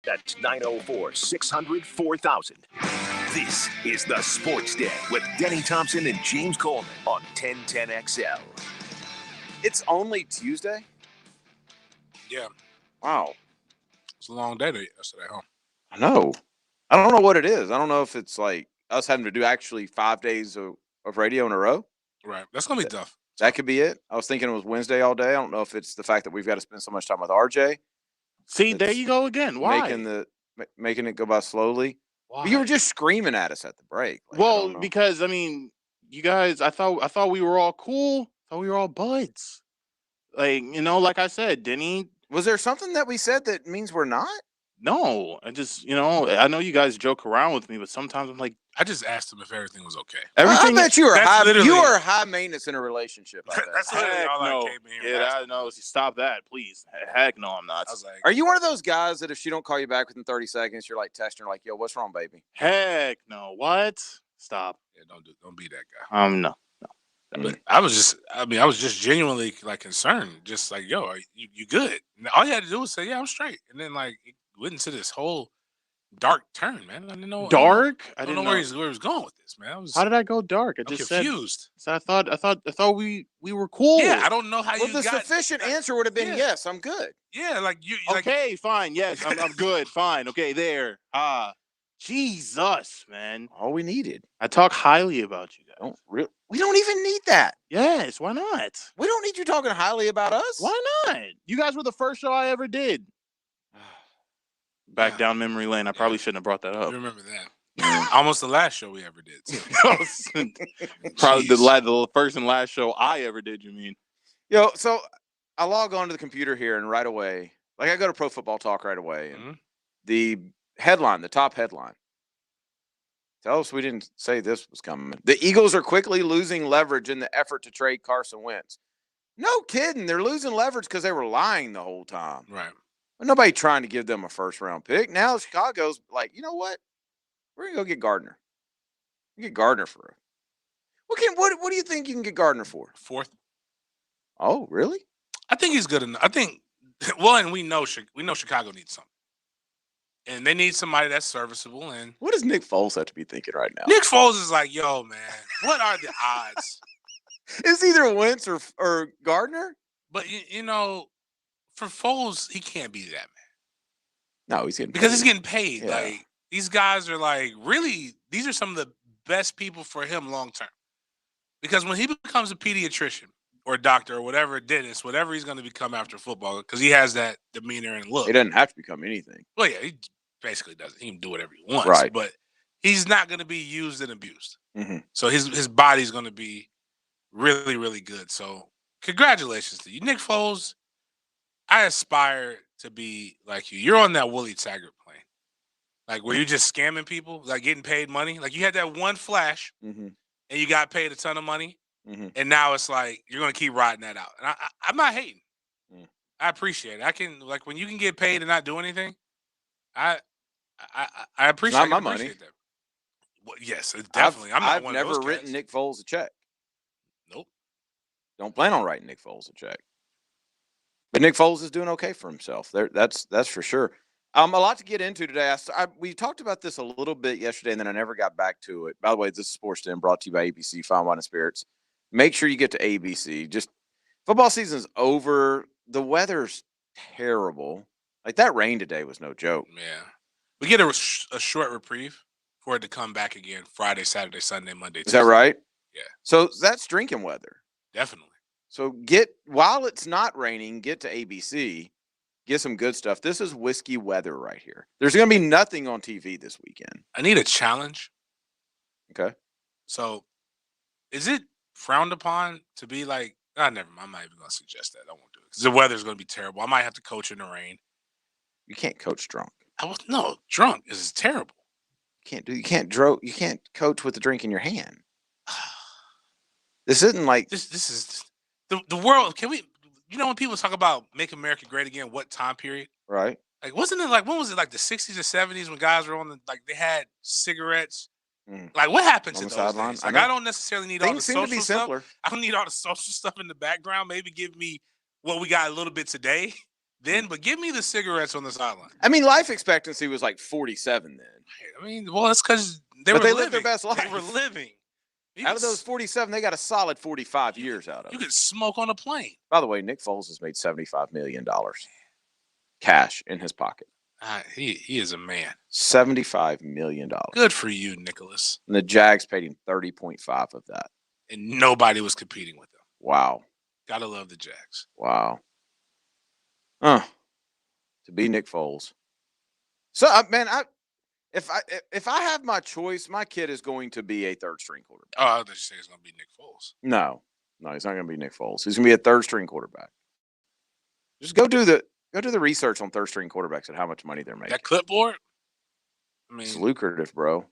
That's 904-600-4000. This is the Sports Den with Denny Thompson and James Coleman on 1010XL. It's only Tuesday? Yeah. Wow. It's a long day yesterday, huh? I know. I don't know what it is. I don't know if it's like us having to do actually 5 days of radio in a row. Right. That's going to be tough. That could be it. I was thinking it was Wednesday all day. I don't know if it's the fact that we've got to spend so much time with RJ. See, there you go again. Why? Making it go by slowly. Why? But you were just screaming at us at the break. Because you guys, I thought we were all cool. I thought we were all buds. Like I said, Denny. Was there something that we said that means we're not? No, I just, I know you guys joke around with me, but sometimes I'm like, I just asked him if everything was okay. I bet you are high maintenance in a relationship. That's literally all I came in here. Yeah, I know. Stop that, please. Heck no, I'm not. I was like, are you one of those guys that if she don't call you back within 30 seconds, you're like texting her like, yo, what's wrong, baby? Heck no. What? Stop. Yeah, don't be that guy. No. But I was just genuinely like concerned, just like, yo, are you good? And all you had to do was say, yeah, I'm straight. And then like it went into this whole dark turn, man. I didn't know. Dark? I didn't know where he was going with this, man. How did I go dark? I'm confused. I thought we were cool. Yeah, I don't know how you. The sufficient answer would have been yes, I'm good. Yeah, like you. Okay, fine. Yes, I'm good. Fine. Okay, there. Jesus, man. All we needed. I talk highly about you guys. We don't even need that. Yes, why not? We don't need you talking highly about us. Why not? You guys were the first show I ever did. Back down memory lane. I probably shouldn't have brought that up. You remember that? Almost the last show we ever did. Probably the first and last show I ever did, you mean? Yo, so I log on to the computer here and right away, like I go to Pro Football Talk right away. And the top headline. Tell us we didn't say this was coming. The Eagles are quickly losing leverage in the effort to trade Carson Wentz. No kidding. They're losing leverage because they were lying the whole time. Right. Nobody trying to give them a first-round pick. Now Chicago's like, you know what? We're going to go get Gardner. Get Gardner for what do you think you can get Gardner for? 4th. Oh, really? I think he's good enough. I think, and we know Chicago needs something. And they need somebody that's serviceable. And what does Nick Foles have to be thinking right now? Nick Foles is like, yo, man, what are the odds? It's either Wentz or Gardner. But, for Foles, he can't be that man. No, he's getting paid. Because he's getting paid. Yeah. Like, these guys are like, really, these are some of the best people for him long term. Because when he becomes a pediatrician or a doctor or whatever, dentist, whatever he's going to become after football, because he has that demeanor and look. He doesn't have to become anything. Well, yeah, he basically doesn't. He can do whatever he wants. Right. But he's not going to be used and abused. Mm-hmm. So his body's going to be really, really good. So congratulations to you. Nick Foles, I aspire to be like you. You're on that Willie Taggart plane. Like, where you're just scamming people, like getting paid money. Like, you had that one flash, and you got paid a ton of money, and now it's like you're going to keep riding that out. And I'm not hating. I appreciate it. I can, like, when you can get paid and not do anything, I appreciate it's not my money. That. Well, yes, definitely. I've never written Nick Foles a check. Nope. Don't plan on writing Nick Foles a check. But Nick Foles is doing okay for himself. That's for sure. A lot to get into today. We talked about this a little bit yesterday, and then I never got back to it. By the way, this is sportsden, brought to you by ABC Fine Wine and Spirits. Make sure you get to ABC. Just football season's over. The weather's terrible. Like, that rain today was no joke. Yeah, we get a short reprieve for it to come back again Friday, Saturday, Sunday, Monday, Tuesday. Is that right? Yeah. So that's drinking weather. Definitely. So while it's not raining, get to ABC. Get some good stuff. This is whiskey weather right here. There's going to be nothing on TV this weekend. I need a challenge. Okay. So, is it frowned upon to be like, never mind. I'm not even going to suggest that. I won't do it because the weather's going to be terrible. I might have to coach in the rain. You can't coach drunk. Drunk is terrible. You can't coach with the drink in your hand. This isn't like this is the world. Can we? When people talk about make America great again, what time period? Right. Like, wasn't it like, when was it, like the 60s or 70s when guys were on they had cigarettes? Like, what happened to those days? Like, I don't necessarily need all the social stuff. I don't need all the social stuff in the background. Maybe give me what we got a little bit today. then, but give me the cigarettes on the sideline. I mean, life expectancy was like 47 then. I mean, well, it's because They living. lived their best life. They were living. Out of those 47, they got a solid 45 years out of You it. could smoke on a plane. By the way, Nick Foles has made $75 million cash in his pocket. He is a man. $75 million. Good for you, Nicholas. And the Jags paid him 30.5 of that. And nobody was competing with them. Wow. Gotta love the Jags. Wow. To be Nick Foles. So, man, if I have my choice, my kid is going to be a third-string quarterback. Oh, I thought you said it's going to be Nick Foles. No, he's not going to be Nick Foles. He's going to be a third-string quarterback. Just go do the research on third-string quarterbacks and how much money they're making. That clipboard? I mean, It's lucrative, bro.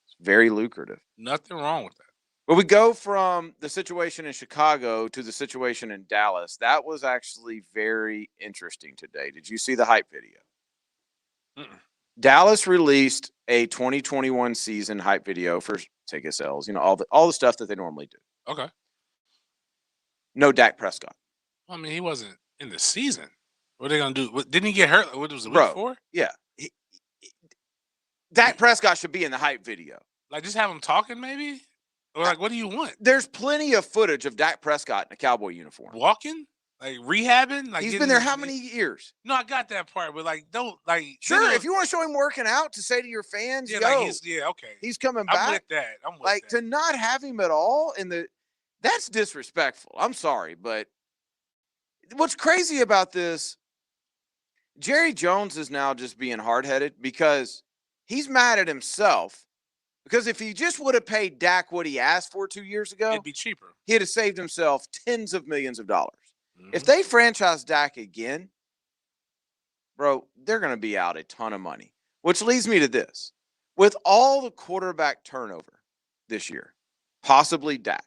It's very lucrative. Nothing wrong with that. But we go from the situation in Chicago to the situation in Dallas. That was actually very interesting today. Did you see the hype video? Mm-mm. Dallas released a 2021 season hype video for ticket sales. You know, all the stuff that they normally do. Okay. No Dak Prescott. I mean, he wasn't in the season. What are they going to do? Didn't he get hurt? What was it, week 4? Yeah. Dak Prescott should be in the hype video. Like, just have him talking, maybe? Or, like, what do you want? There's plenty of footage of Dak Prescott in a Cowboy uniform. Walking? Like, rehabbing? Like, he's been there how many years? No, I got that part, but, like, don't, like. Sure, if you want to show him working out to say to your fans, yeah, yo, like okay. He's coming back. I'm with that. Like, to not have him at all that's disrespectful. I'm sorry, but what's crazy about this, Jerry Jones is now just being hard-headed because he's mad at himself. Because if he just would have paid Dak what he asked for 2 years ago, it'd be cheaper. He'd have saved himself tens of millions of dollars. Mm-hmm. If they franchise Dak again, bro, they're going to be out a ton of money. Which leads me to this. With all the quarterback turnover this year, possibly Dak,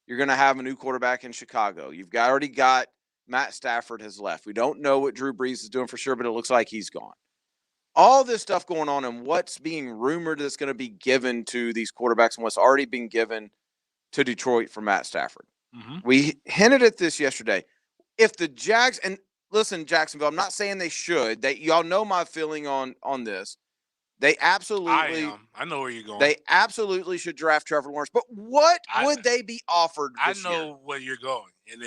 you're going to have a new quarterback in Chicago. You've already got Matt Stafford has left. We don't know what Drew Brees is doing for sure, but it looks like he's gone. All this stuff going on and what's being rumored that's going to be given to these quarterbacks and what's already been given to Detroit for Matt Stafford. Mm-hmm. We hinted at this yesterday. If the Jags, and listen, Jacksonville, I'm not saying they should. Y'all know my feeling on this. They absolutely. I know where you're going. They absolutely should draft Trevor Lawrence. But what would they be offered this year? I know where you're going. And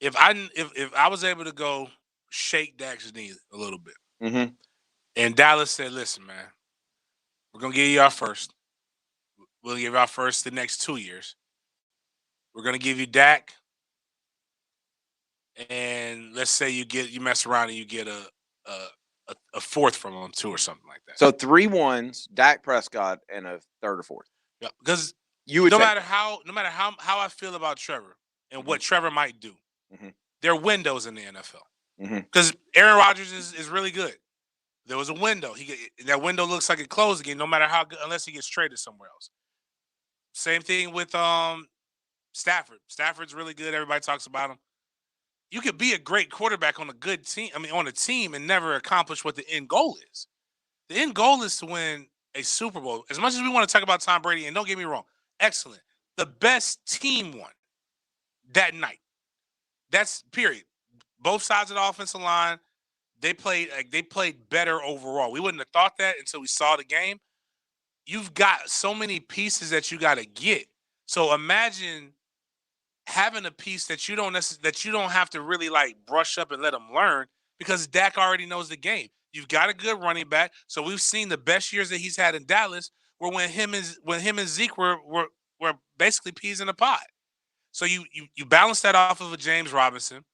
if I was able to go shake Dak's knee a little bit, mm-hmm. and Dallas said, "Listen, man, we're gonna give you our first. We'll give you our first the next 2 years. We're gonna give you Dak, and let's say you mess around and you get a fourth from him too, or something like that. So 3 1s, Dak Prescott, and a third or fourth. Yeah, because no matter how I feel about Trevor and what Trevor might do, mm-hmm. there are windows in the NFL. Mm-hmm. Because Aaron Rodgers is really good. There was a window. That window looks like it closed again, no matter how good, unless he gets traded somewhere else. Same thing with Stafford. Stafford's really good. Everybody talks about him. You could be a great quarterback on a good team. I mean, on a team and never accomplish what the end goal is. The end goal is to win a Super Bowl. As much as we want to talk about Tom Brady, and don't get me wrong, excellent. The best team won that night. That's period. Both sides of the offensive line, they played better overall. We wouldn't have thought that until we saw the game. You've got so many pieces that you got to get. So imagine having a piece that you don't have to really like brush up and let them learn because Dak already knows the game. You've got a good running back. So we've seen the best years that he's had in Dallas were when him and Zeke were basically peas in a pod. So you balance that off of a James Robinson.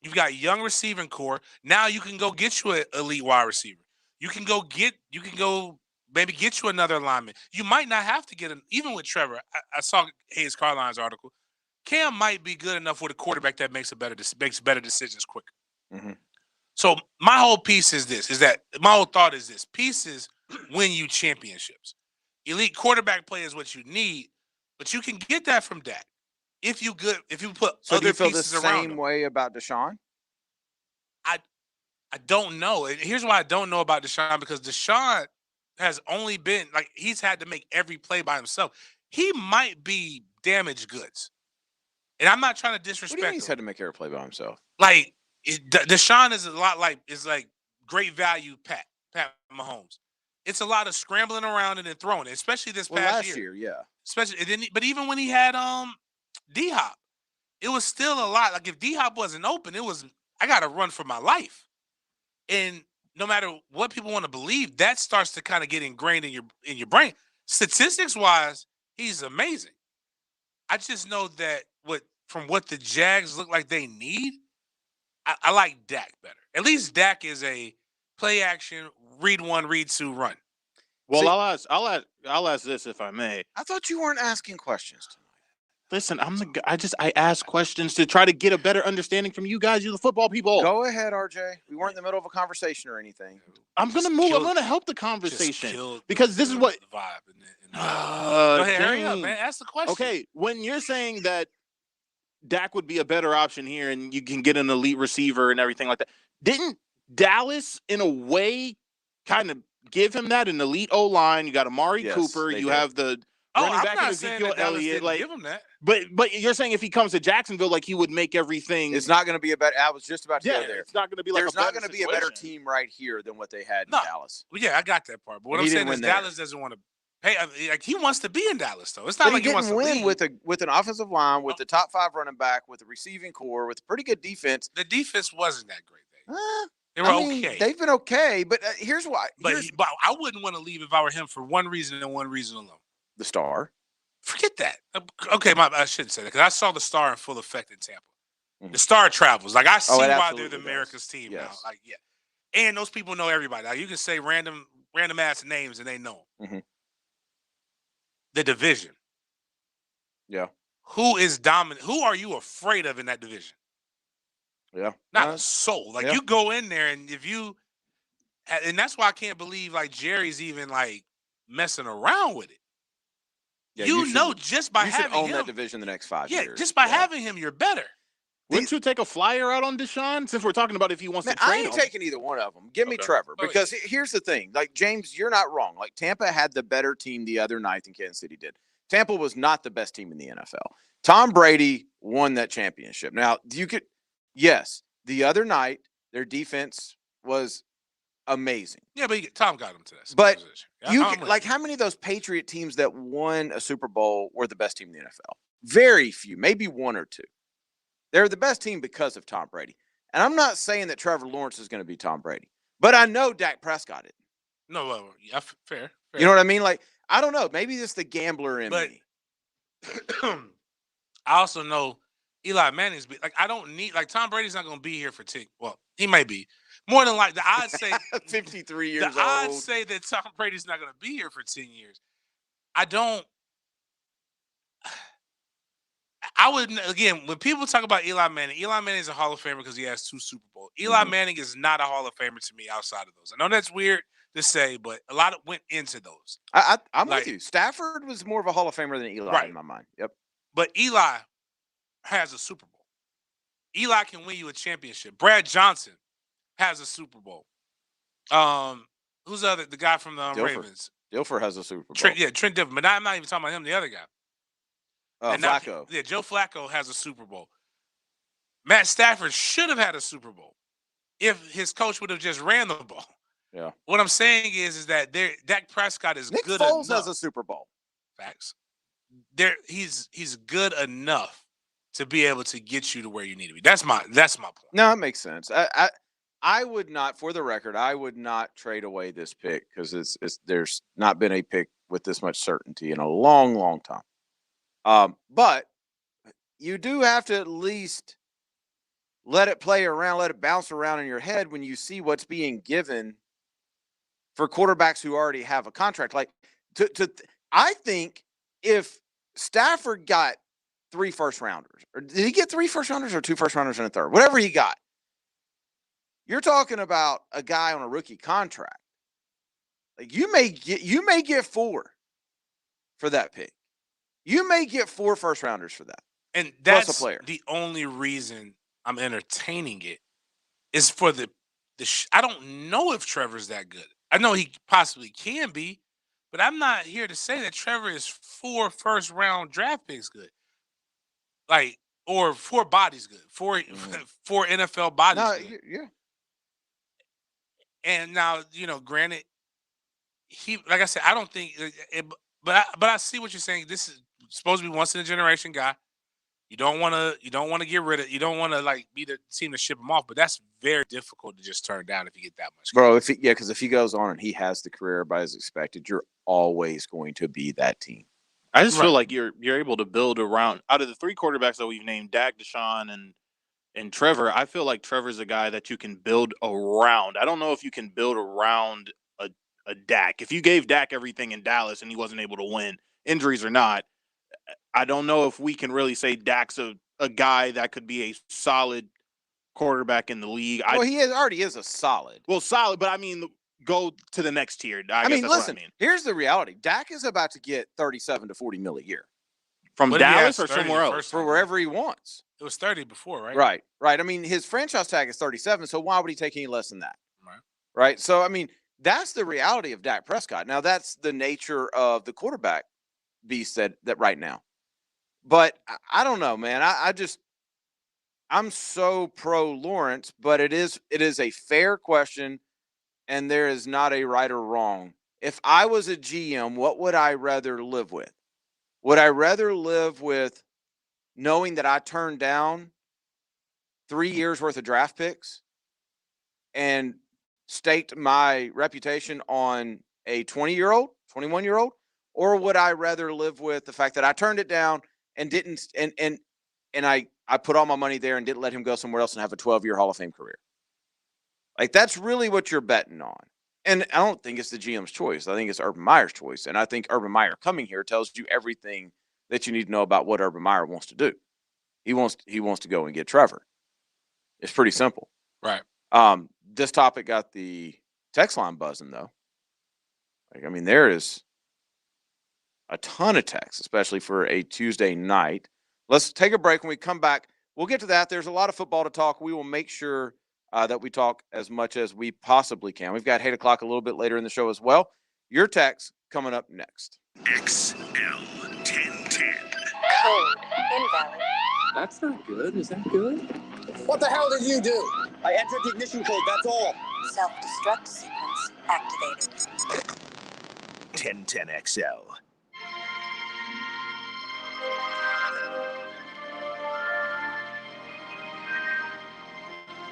You've got young receiving core. Now you can go get you an elite wide receiver. You can go maybe get you another lineman. You might not have to get even with Trevor. I saw Hayes Carline's article. Cam might be good enough with a quarterback that makes better decisions quicker. Mm-hmm. So my whole piece is this: my whole thought is this: pieces win you championships. Elite quarterback play is what you need, but you can get that from Dak if you put so other do you feel pieces the around same him. way about Deshaun? I don't know. And here's why I don't know about Deshaun, because Deshaun has only been he's had to make every play by himself. He might be damaged goods. And I'm not trying to What do you disrespect mean he's him. had to make every play by himself? Like Deshaun is a lot like great value Pat Mahomes. It's a lot of scrambling around and then throwing it, especially this Well, past last year, yeah. Especially but even when he had D Hop, it was still a lot. Like if D Hop wasn't open, it was I got to run for my life. And no matter what people want to believe, that starts to kind of get ingrained in your brain. Statistics wise, he's amazing. I just know that from what the Jags look like they need, I like Dak better. At least Dak is a play action, read one, read two, run. Well, See- I'll ask this if I may. I thought you weren't asking questions tonight. Listen, I ask questions to try to get a better understanding from you guys, you the football people. Go ahead, RJ. We weren't in the middle of a conversation or anything. I'm gonna move. I'm gonna help the conversation because this is what the vibe. Go ahead, hurry up, dang. man. Ask the question. Okay, when you're saying that Dak would be a better option here, and you can get an elite receiver and everything like that, didn't Dallas, in a way, kind of give him that an elite O line? You got Amari Cooper. You have the running back in Ezekiel Elliott. Like, give him that. but you're saying if he comes to Jacksonville, like he would make everything. It's not going to be a better. I was just about to go there. It's not going to be like there's not going to be a better team right here than what they had in Dallas. Well, yeah, I got that part. But what I'm saying is Dallas doesn't want to pay. Like he wants to be in Dallas, though. It's not like he wants to win with an offensive line, with the top 5 running back, with a receiving core, with a pretty good defense. The defense wasn't that great. They were okay. They've been okay, but here's why. But I wouldn't want to leave if I were him for one reason and one reason alone. The star. Forget that. Okay, I shouldn't say that because I saw the Star in full effect in Tampa. Mm-hmm. The Star travels. Like I see why they're the America's team now. Like and those people know everybody. Like you can say random ass names and they know them. Mm-hmm. The division. Yeah. Who is dominant? Who are you afraid of in that division? Yeah. Not a soul. Like you go in there and and that's why I can't believe like Jerry's even like messing around with it. Yeah, just by having own him, that division the next 5 years. Just by having him, you're better. Wouldn't you take a flyer out on Deshaun since we're talking about if he wants to trade him? I ain't taking either one of them. Give me Trevor because here's the thing. Like, James, you're not wrong. Like, Tampa had the better team the other night than Kansas City did. Tampa was not the best team in the NFL. Tom Brady won that championship. Now, the other night, their defense was amazing. Yeah, but Tom got him to that. But how many of those Patriot teams that won a Super Bowl were the best team in the NFL? Very few, maybe 1 or 2. They're the best team because of Tom Brady. And I'm not saying that Trevor Lawrence is going to be Tom Brady, but I know Dak Prescott is. No, fair. You know what I mean? Like, I don't know. Maybe it's the gambler in me. I also know Eli Manning's like, I don't need, like, Tom Brady's not going to be here for 10. Well, he might be. More than like the odds say 53 years old. The odds say that Tom Brady's not going to be here for 10 years. I would, again, when people talk about Eli Manning is a Hall of Famer because he has 2 Super Bowls. Eli Manning is not a Hall of Famer to me outside of those. I know that's weird to say, but a lot went into those. I'm with you. Stafford was more of a Hall of Famer than Eli in my mind. Yep. But Eli has a Super Bowl. Eli can win you a championship. Brad Johnson has a Super Bowl. Who's the guy from the Ravens? Dilfer has a Super Bowl. Trent Dilfer. But I'm not even talking about him, the other guy. Flacco. Joe Flacco has a Super Bowl. Matt Stafford should have had a Super Bowl if his coach would have just ran the ball. Yeah. What I'm saying is that Dak Prescott is Nick good Foles enough. has a Super Bowl. Facts. He's good enough to be able to get you to where you need to be. That's my point. No, it makes sense. I would not, for the record, I would not trade away this pick because there's not been a pick with this much certainty in a long, long time. But you do have to at least let it play around, let it bounce around in your head when you see what's being given for quarterbacks who already have a contract. Like, I think if Stafford got 3 first-rounders, or did he get 3 first-rounders or 2 first-rounders and a third? Whatever he got. You're talking about a guy on a rookie contract. Like, you may get 4 for that pick. You may get 4 first-rounders for that. And that's plus a player. The only reason I'm entertaining it is for the I don't know if Trevor's that good. I know he possibly can be, but I'm not here to say that Trevor is 4 first-round draft picks good. Like, or 4 bodies good. 4 NFL bodies No, good. yeah. And now, granted, he, like I said, I don't think but I see what you're saying. This is supposed to be once in a generation guy. You don't want to get rid of. You don't want to like be the team to ship him off. But that's very difficult to just turn down if you get that much. Bro, because if he goes on and he has the career everybody's expected, you're always going to be that team. I just feel like you're able to build around, out of the 3 quarterbacks that we've named, Dak, Deshaun, and Trevor. I feel like Trevor's a guy that you can build around. I don't know if you can build around a Dak. If you gave Dak everything in Dallas and he wasn't able to win, injuries or not, I don't know if we can really say Dak's a guy that could be a solid quarterback in the league. Well, he already is a solid. Well, solid, but I mean, go to the next tier. I mean, guess that's listen, what I mean. Here's the reality. Dak is about to get 37 to 40 mil a year. From Dallas or somewhere else? For wherever he wants. It was 30 before, right? Right. I mean, his franchise tag is 37, so why would he take any less than that? Right? So, I mean, that's the reality of Dak Prescott. Now, that's the nature of the quarterback beast that right now. But I don't know, man. I'm so pro Lawrence, but it is a fair question, and there is not a right or wrong. If I was a GM, what would I rather live with? Would I rather live with knowing that I turned down 3 years worth of draft picks and staked my reputation on a 20-year-old, 21-year-old? Or would I rather live with the fact that I turned it down and didn't and I put all my money there and didn't let him go somewhere else and have a 12-year Hall of Fame career? Like, that's really what you're betting on. And I don't think it's the GM's choice. I think it's Urban Meyer's choice. And I think Urban Meyer coming here tells you everything that you need to know about what Urban Meyer wants to do. He wants to go and get Trevor. It's pretty simple. Right. This topic got the text line buzzing, though. Like, I mean, there is a ton of texts, especially for a Tuesday night. Let's take a break. When we come back, we'll get to that. There's a lot of football to talk. We will make sure that we talk as much as we possibly can. We've got 8 o'clock a little bit later in the show as well. Your text coming up next. XL 1010. Code invalid. That's not good. Is that good? What the hell did you do? I entered the ignition code, that's all. Self-destruct sequence activated. 1010 XL.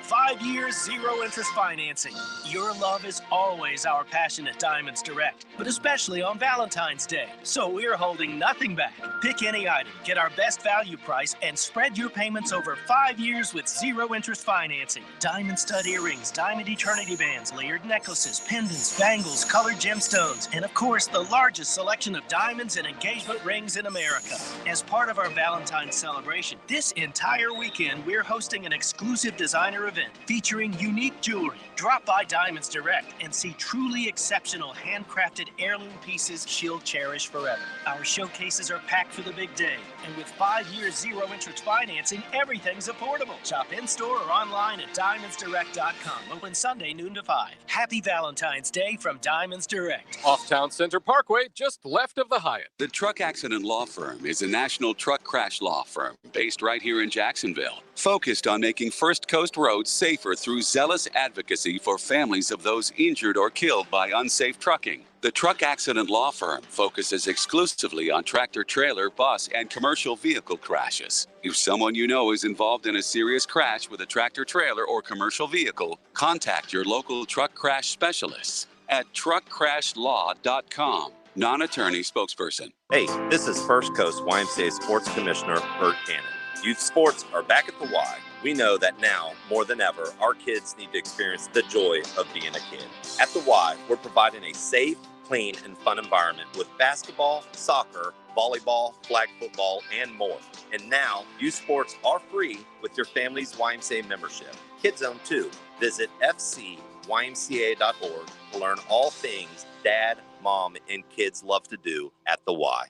Five years, zero interest financing. Your love is always our passion at Diamonds Direct, but especially on Valentine's Day. So we're holding nothing back. Pick any item, get our best value price, and spread your payments over 5 years with zero interest financing. Diamond stud earrings, diamond eternity bands, layered necklaces, pendants, bangles, colored gemstones, and of course, the largest selection of diamonds and engagement rings in America. As part of our Valentine's celebration, this entire weekend, we're hosting an exclusive designer event featuring unique jewelry. Drop by Diamonds Direct and see truly exceptional handcrafted heirloom pieces she'll cherish forever. Our showcases are packed for the big day, and with 5 years zero interest financing, everything's affordable. Shop in-store or online at diamondsdirect.com. Open Sunday noon to 5. Happy Valentine's Day from Diamonds Direct. Off Town Center Parkway, just left of the Hyatt. The Truck Accident Law Firm is a national truck crash law firm based right here in Jacksonville, focused on making First Coast roads safer through zealous advocacy for families of those injured or killed by unsafe trucking. The Truck Accident Law Firm focuses exclusively on tractor trailer, bus, and commercial vehicle crashes. If someone you know is involved in a serious crash with a tractor trailer or commercial vehicle, contact your local truck crash specialists at truckcrashlaw.com. Non-attorney spokesperson. Hey, this is First Coast YMCA Sports Commissioner Bert Cannon. Youth sports are back at the Y. We know that now, more than ever, our kids need to experience the joy of being a kid. At the Y, we're providing a safe, clean, and fun environment with basketball, soccer, volleyball, flag football, and more. And now, youth sports are free with your family's YMCA membership. Kids Zone 2. Visit fcymca.org to learn all things dad, mom, and kids love to do at the Y.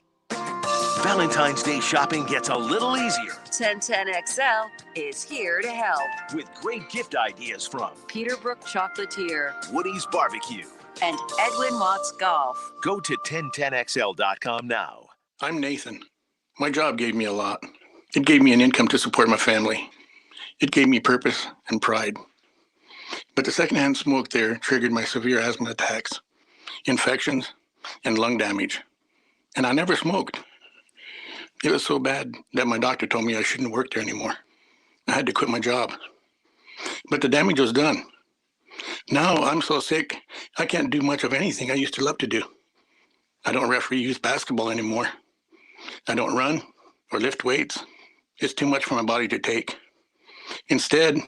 Valentine's Day shopping gets a little easier 1010XL is here to help. with great gift ideas from Peterbrook Chocolatier Woody's Barbecue. and Edwin Watts Golf. Go to 1010xl.com now. I'm Nathan. My job gave me a lot. It gave me an income to support my family. It gave me purpose and pride. But the secondhand smoke there triggered my severe asthma attacks, infections, and lung damage. And I never smoked. It was so bad that my doctor told me I shouldn't work there anymore. I had to quit my job. But the damage was done. Now I'm so sick, I can't do much of anything I used to love to do. I don't referee youth basketball anymore. I don't run or lift weights. It's too much for my body to take. Instead,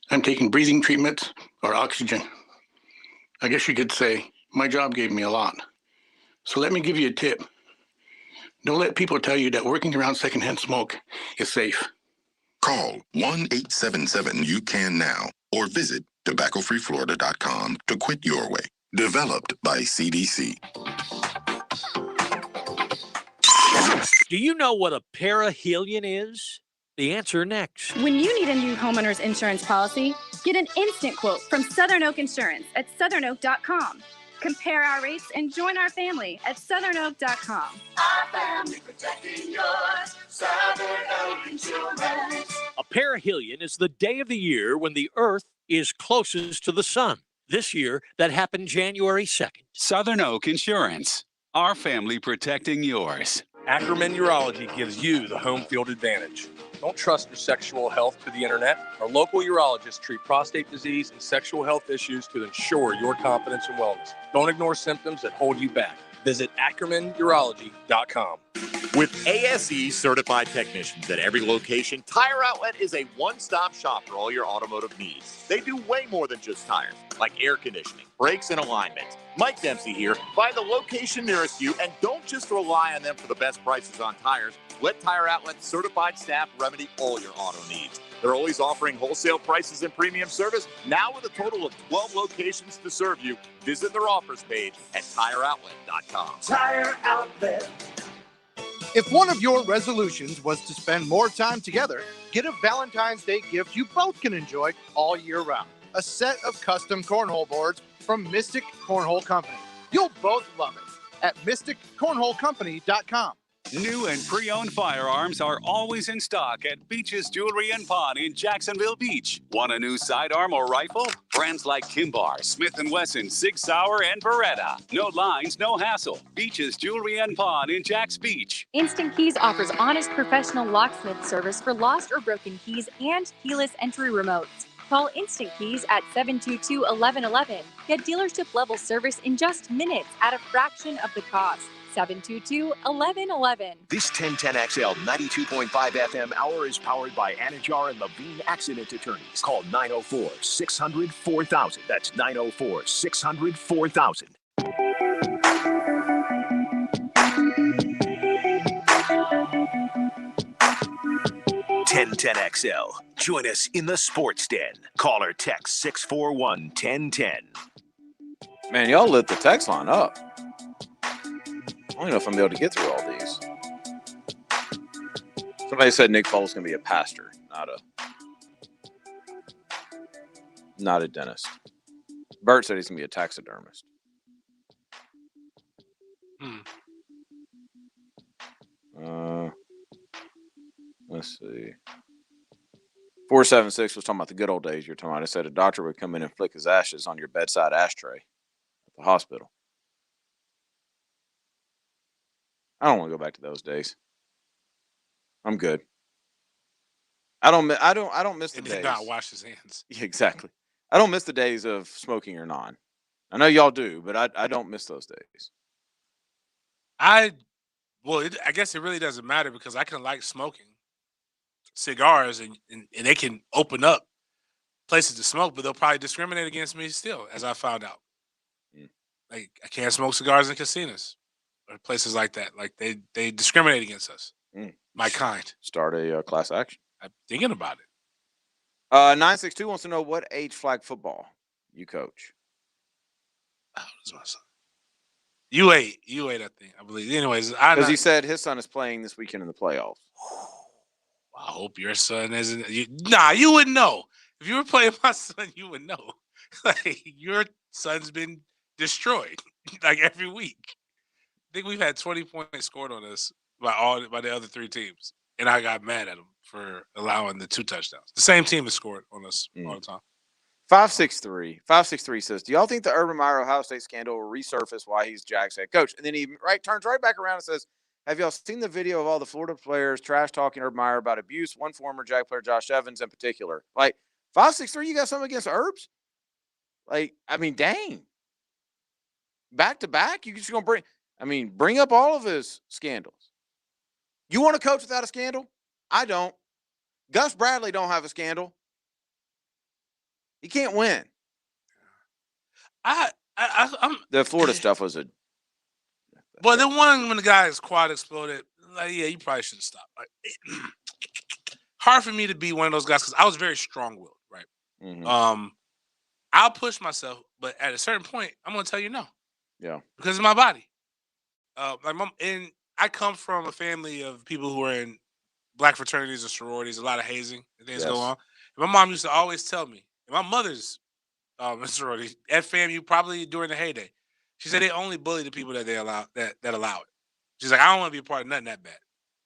I'm taking breathing treatments or oxygen. I guess you could say my job gave me a lot. So let me give you a tip. Don't let people tell you that working around secondhand smoke is safe. Call 1-877-YOU-CAN now or visit tobaccofreeflorida.com to quit your way. Developed by CDC. Do you know what a perihelion is? The answer next. When you need a new homeowner's insurance policy, get an instant quote from Southern Oak Insurance at southernoak.com. Compare our rates and join our family at southernoak.com. Our family protecting yours, Southern Oak Insurance. A perihelion is the day of the year when the Earth is closest to the sun. This year, that happened January 2nd. Southern Oak Insurance. Our family protecting yours. Ackerman Urology gives you the home field advantage. Don't trust your sexual health to the internet. Our local urologists treat prostate disease and sexual health issues to ensure your confidence and wellness. Don't ignore symptoms that hold you back. Visit AckermanUrology.com. With ASE certified technicians at every location, Tire Outlet is a one-stop shop for all your automotive needs. They do way more than just tires, like air conditioning, brakes, and alignment. Mike Dempsey here. Find the location nearest you and don't just rely on them for the best prices on tires. Let Tire Outlet's certified staff remedy all your auto needs. They're always offering wholesale prices and premium service, now with a total of 12 locations to serve you. Visit their offers page at TireOutlet.com. Tire Outlet. If one of your resolutions was to spend more time together, get a Valentine's Day gift you both can enjoy all year round. A set of custom cornhole boards from Mystic Cornhole Company. You'll both love it at mysticcornholecompany.com. New and pre-owned firearms are always in stock at Beach's Jewelry and Pawn in Jacksonville Beach. Want a new sidearm or rifle? Brands like Kimbar, Smith & Wesson, Sig Sauer, and Beretta. No lines, no hassle. Beach's Jewelry and Pawn in Jacks Beach. Instant Keys offers honest professional locksmith service for lost or broken keys and keyless entry remotes. Call Instant Keys at 722-1111. Get dealership level service in just minutes at a fraction of the cost. 722-1111. This 1010XL 92.5 FM hour is powered by Anajar and Levine Accident Attorneys. Call 904-600-4000. That's 904-600-4000. 1010XL. Join us in the Sports Den. Call or text 641-1010. Man, y'all lit the text line up. I don't know if I'm able to get through all these. Somebody said Nick Foles is going to be a pastor, not a dentist. Bert said he's going to be a taxidermist. Let's see. 476 was talking about the good old days you're talking about. It said a doctor would come in and flick his ashes on your bedside ashtray at the hospital. I don't want to go back to those days. I'm good. I don't miss the days. He did not wash his hands. Yeah, exactly. I don't miss the days of smoking or non. I know y'all do, but I don't miss those days. I guess it really doesn't matter because I can like smoking cigars and they can open up places to smoke, but they'll probably discriminate against me still, as I found out. Like I can't smoke cigars in casinos or places like that. Like they discriminate against us. My kind. Start a class action. I'm thinking about it. 962 wants to know what age flag football you coach. Oh, that's my son. U8, I think. I believe. Anyways, because he said his son is playing this weekend in the playoffs. I hope your son isn't. You wouldn't know. If you were playing my son, you would know. Like your son's been destroyed like every week. I think we've had 20 points scored on us by the other three teams. and I got mad at him for allowing the 2 touchdowns. The same team has scored on us all the time. 563 says, do y'all think the Urban Meyer Ohio State scandal will resurface why he's Jack's head coach? And then he turns right back around and says, have y'all seen the video of all the Florida players trash talking Urban Meyer about abuse? One former Jag player, Josh Evans in particular. Like, 563, you got something against Herbs? Like, I mean, dang. Back to back, you just going to bring up all of his scandals. You want to coach without a scandal? I don't. Gus Bradley don't have a scandal. He can't win. I'm the Florida stuff was a. Well, the one when the guy's quad exploded, like, yeah, you probably should have stopped. Like, hard for me to be one of those guys because I was very strong-willed, right? Mm-hmm. I'll push myself, but at a certain point, I'm gonna tell you no. Yeah. Because of my body. And I come from a family of people who are in black fraternities and sororities, a lot of hazing and things go on. And my mom used to always tell me, and my mother's sorority at FAMU, probably during the heyday, she said they only bully the people that they allow that allow it. She's like, I don't want to be a part of nothing that bad.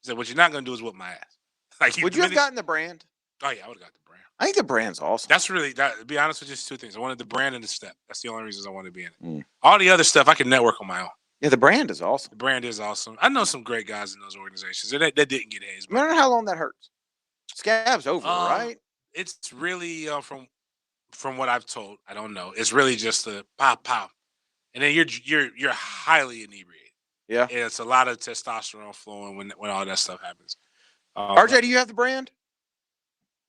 She said, what you're not gonna do is whip my ass. Like, would you have gotten the brand? Oh yeah, I would have got the brand. I think the brand's awesome. That's really that. To be honest with you, just 2 things. I wanted the brand and the step. That's the only reasons I wanted to be in it. All the other stuff I can network on my own. Yeah, the brand is awesome. The brand is awesome. I know some great guys in those organizations that didn't get hazed. Remember how long that hurts? Scab's over, right? It's really from what I've told. I don't know. It's really just a pop pop, and then you're highly inebriated. Yeah, and it's a lot of testosterone flowing when all that stuff happens. RJ, do you have the brand?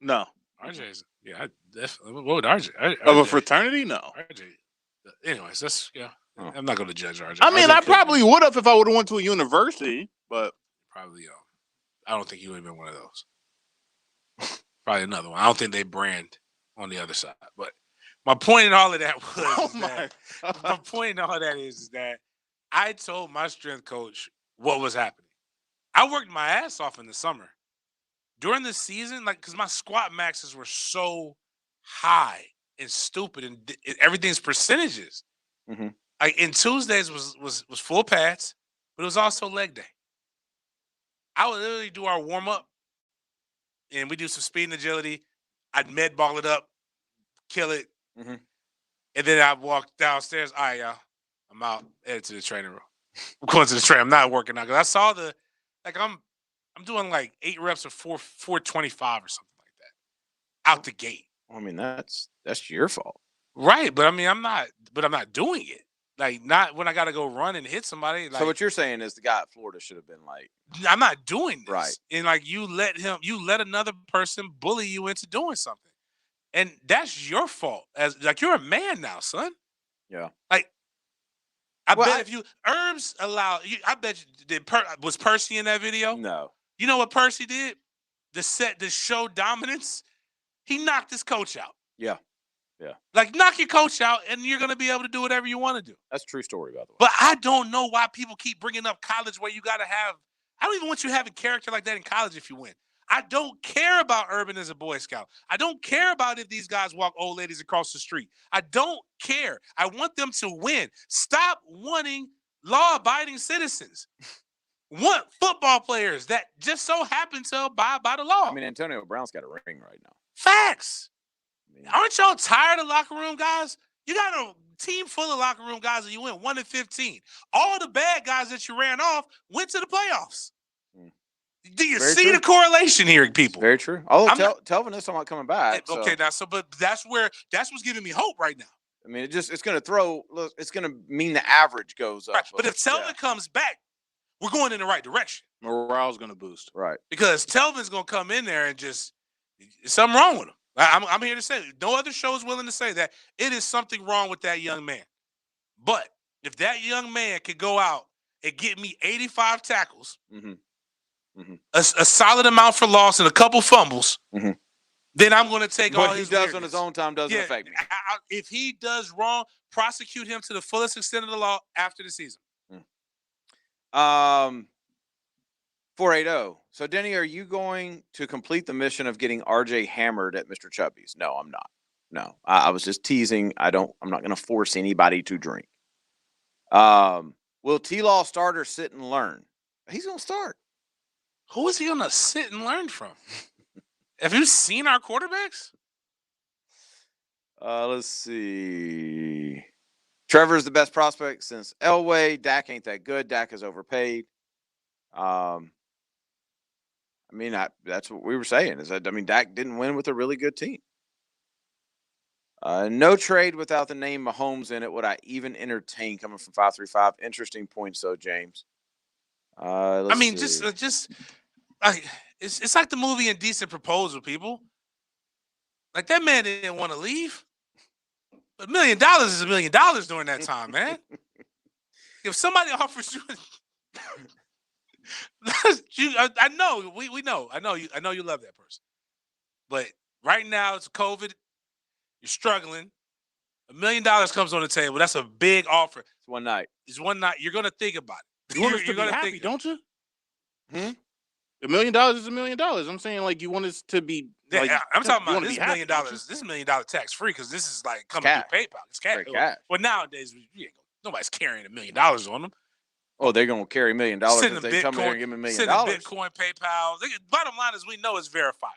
No. RJ's, yeah, I definitely. What would RJ? Of a fraternity? No. RJ. Anyways, that's I'm not going to judge RJ. I mean, I probably would have if I would have went to a university, but probably I don't think he would have been one of those. Probably another one. I don't think they brand on the other side. But my point in all of that was my point in all of that is that I told my strength coach what was happening. I worked my ass off in the summer. During the season, like, because my squat maxes were so high and stupid, and everything's percentages. Mm-hmm. Like, and Tuesdays was full pads, but it was also leg day. I would literally do our warm up, and we do some speed and agility. I'd med ball it up, kill it, and then I'd walk downstairs. All right, y'all, I'm out, headed to the training room. I'm going to the train. I'm not working out because I saw I'm doing like 8 reps of 425 or something like that out the gate. I mean, that's your fault, right? But I mean, I'm not doing it. Like, not when I got to go run and hit somebody. Like, so what you're saying is the guy at Florida should have been like, I'm not doing this, right? And like, you let another person bully you into doing something, and that's your fault. As like, you're a man now, son. Yeah. Like, I bet if you Herbs allowed you, I bet you was Percy in that video? No. You know what Percy did? To show dominance, he knocked his coach out. Yeah. Yeah. Like, knock your coach out, and you're going to be able to do whatever you want to do. That's a true story, by the way. But I don't know why people keep bringing up college where you got to have – I don't even want you having character like that in college if you win. I don't care about Urban as a Boy Scout. I don't care about if these guys walk old ladies across the street. I don't care. I want them to win. Stop wanting law-abiding citizens. Want football players that just so happen to abide by the law. I mean, Antonio Brown's got a ring right now. Facts. Aren't y'all tired of locker room guys? You got a team full of locker room guys and you went 1-15. All the bad guys that you ran off went to the playoffs. Do you see the correlation here, people? Very true. Although Telvin is somewhat coming back. Okay, but that's what's giving me hope right now. I mean, it's going to mean the average goes up. Right. But if Telvin comes back, we're going in the right direction. Morale's going to boost. Right. Because Telvin's going to come in there and just – something wrong with him. I'm here to say – no other show is willing to say that. It is something wrong with that young man. But if that young man could go out and get me 85 tackles, a solid amount for loss and a couple fumbles, then I'm going to take all his weirdness. What he does on his own time doesn't affect me. If he does wrong, prosecute him to the fullest extent of the law after the season. 480. So, Denny, are you going to complete the mission of getting RJ hammered at Mr. Chubby's? No, I'm not. No, I was just teasing. I'm not going to force anybody to drink. Will T-Law starter sit and learn? He's going to start. Who is he going to sit and learn from? Have you seen our quarterbacks? Let's see. Trevor's the best prospect since Elway. Dak ain't that good. Dak is overpaid. I mean, that's what we were saying. Is that Dak didn't win with a really good team. No trade without the name Mahomes in it would I even entertain, coming from 535. Interesting points, though, James. Let's see. just like it's like the movie Indecent Proposal, people. Like, that man didn't want to leave. But $1 million is $1 million during that time, man. If somebody offers you, I know we know. I know you love that person. But right now it's COVID. You're struggling. $1 million comes on the table. That's a big offer. It's one night. You're gonna think about it. You want us to be happy, don't you? $1 million is $1 million. I'm saying, like, you want us to be. Like, I'm talking about this $1 happy, million. don't you? This is $1 million tax free, because this is like coming through PayPal. It's cash. Well, nowadays nobody's carrying $1 million on them. Oh, they're gonna carry $1 million if they come here and give me $1 million. Bitcoin, PayPal. Bottom line is, we know it's verifiable.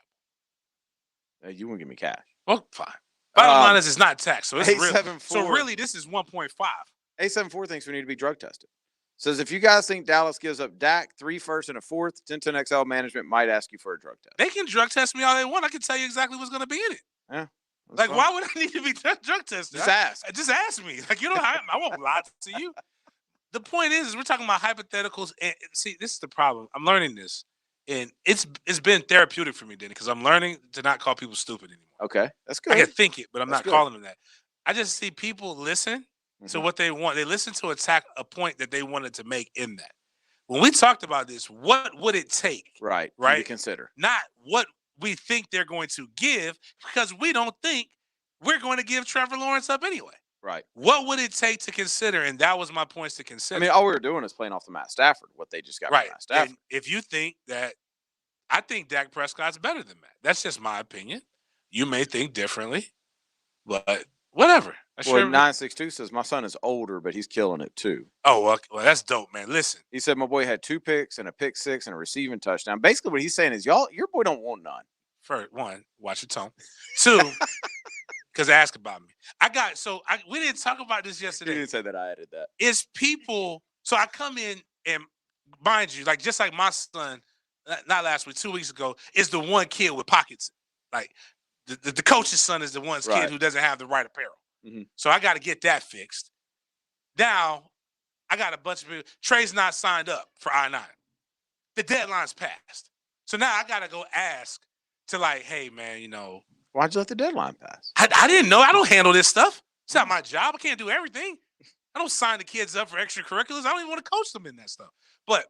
You won't give me cash. Well, fine. Bottom line is, it's not taxed, so it's real. 874. So really, this is 1.5. 874 thinks we need to be drug tested. Says, if you guys think Dallas gives up Dak, 3 firsts and a 4th, 1010XL management might ask you for a drug test. They can drug test me all they want. I can tell you exactly what's going to be in it. Yeah. Like, fine. Why would I need to be drug tested? Just ask. Just ask me. Like, I won't lie to you. The point is we're talking about hypotheticals. And see, this is the problem. I'm learning this. And it's been therapeutic for me, Denny, because I'm learning to not call people stupid anymore. Okay. That's good. I can think it, but I'm not good. calling them that. I just see people listen to what they want. They listen to attack a point that they wanted to make in that. When we talked about this, what would it take? Right. Right. To consider. Not what we think they're going to give, because we don't think we're going to give Trevor Lawrence up anyway. Right. What would it take to consider? And that was my points to consider. I mean, all we were doing is playing off the Matt Stafford, what they just got from Matt Stafford. And if you think that, I think Dak Prescott's better than Matt. That's just my opinion. You may think differently, but whatever. Well, 962 says, my son is older, but he's killing it too. Oh, well, that's dope, man. Listen. He said, my boy had 2 picks and a pick 6 and a receiving touchdown. Basically, what he's saying is, your boy don't want none. For one, watch your tone. 2, because ask about me. We didn't talk about this yesterday. You didn't say that. I added that. It's people. So I come in, and mind you, like, just like my son, not last week, 2 weeks ago, is the one kid with pockets. Like, the coach's son is the one kid who doesn't have the right apparel. Mm-hmm. So I got to get that fixed. Now, I got a bunch of people. Trey's not signed up for I-9. The deadline's passed. So now I got to go ask to, like, hey, man, why'd you let the deadline pass? I didn't know. I don't handle this stuff. It's not my job. I can't do everything. I don't sign the kids up for extracurriculars. I don't even want to coach them in that stuff. But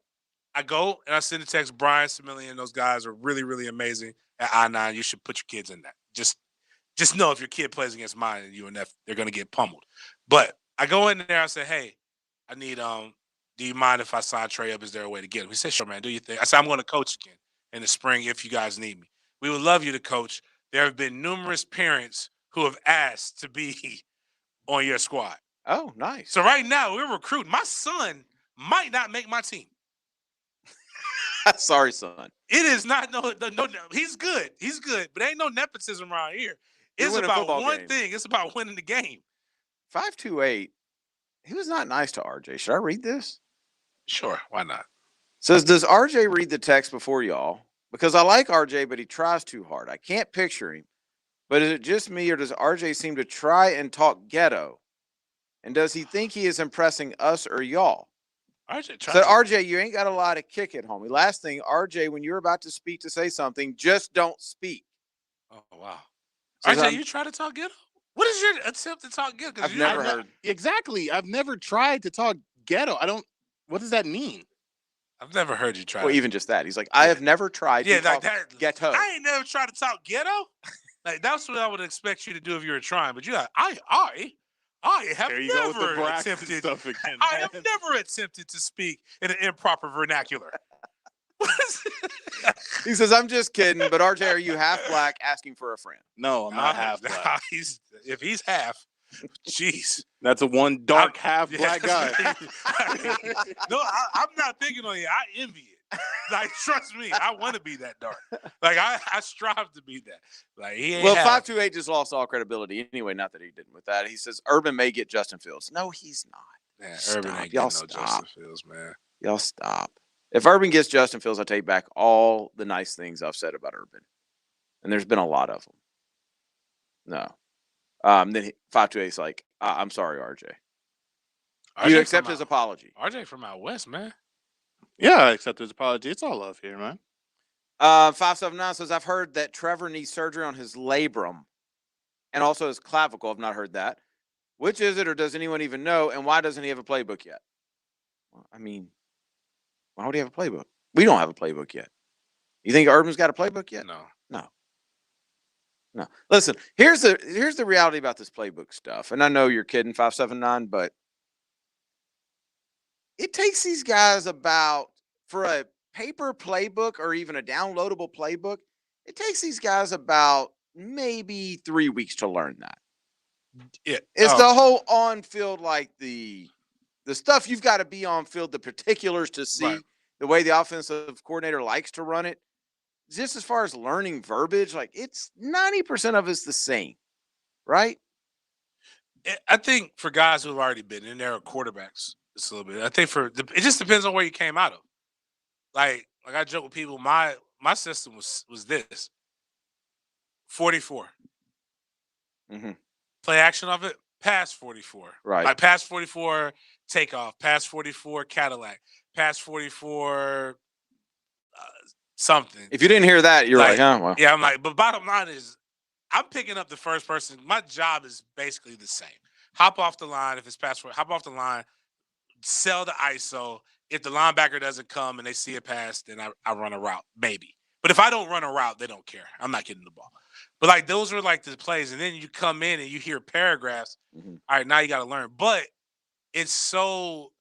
I go and I send a text. Brian, Similian, those guys are really, really amazing at I-9. You should put your kids in that. Just know if your kid plays against mine and UNF, they're going to get pummeled. But I go in there, I say, hey, I need, do you mind if I sign Trey up? Is there a way to get him? He said, sure, man, do your thing. I said, I'm going to coach again in the spring if you guys need me. We would love you to coach. There have been numerous parents who have asked to be on your squad. Oh, nice. So right now we're recruiting. My son might not make my team. Sorry, son. It is not no. He's good. He's good, but ain't no nepotism around here. It's about one thing. It's about winning the game. 528. He was not nice to RJ. Should I read this? Sure. Why not? Says, does RJ read the text before y'all? Because I like RJ, but he tries too hard. I can't picture him. But is it just me, or does RJ seem to try and talk ghetto? And does he think he is impressing us or y'all? RJ, you ain't got a lot of kick it, homie. Last thing, RJ, when you're about to speak to say something, just don't speak. Oh, wow. Says, RJ, you try to talk ghetto? What is your attempt to talk ghetto? I've never heard. Exactly. I've never tried to talk ghetto. What does that mean? I've never heard you try. Well, even just that. He's like, I have never tried to talk ghetto. I ain't never tried to talk ghetto. Like, that's what I would expect you to do if you were trying. But I have never attempted. I have never attempted to speak in an improper vernacular. He says, I'm just kidding, but RJ, are you half black asking for a friend? No, I'm not half black. If he's half, jeez. That's a one dark half black guy. No, I'm not thinking on you. I envy it. Like, trust me, I want to be that dark. Like, I strive to be that. Like, he ain't Well, have. 528 just lost all credibility anyway. Not that he didn't with that. He says Urban may get Justin Fields. No, he's not. Man, Stop. Urban ain't Y'all getting no stop. Justin Fields, man. Y'all stop. If Urban gets Justin Fields, I take back all the nice things I've said about Urban. And there's been a lot of them. No. Then 528's like, I'm sorry, RJ. You accept his apology. RJ from out west, man. Yeah, I accept his apology. It's all love here, man. 579 says, I've heard that Trevor needs surgery on his labrum and also his clavicle. I've not heard that. Which is it, or does anyone even know? And why doesn't he have a playbook yet? Well, I mean, why would he have a playbook? We don't have a playbook yet. You think Urban's got a playbook yet? No. Listen, here's the reality about this playbook stuff. And I know you're kidding, 579, but it takes these guys for a paper playbook or even a downloadable playbook, it takes these guys about maybe 3 weeks to learn that. Yeah. It's the whole on-field, like the stuff you've got to be on field, the particulars to see the way the offensive coordinator likes to run it. Just as far as learning verbiage, like it's 90% of it's the same, right? I think for guys who've already been in there, quarterbacks, it's a little bit. I think it just depends on where you came out of. Like I joke with people, my system was this 44. Mm-hmm. Play action of it, pass 44. Right. Like pass 44, takeoff, pass 44, Cadillac, pass 44, something. If you didn't hear that, you're like, oh, well. Yeah, I'm like, but bottom line is I'm picking up the first person. My job is basically the same. Hop off the line if it's pass for hop off the line, sell the ISO. If the linebacker doesn't come and they see a pass, then I run a route, maybe. But if I don't run a route, they don't care. I'm not getting the ball. But like those are like the plays, and then you come in and you hear paragraphs. Mm-hmm. All right, now you got to learn. But it's so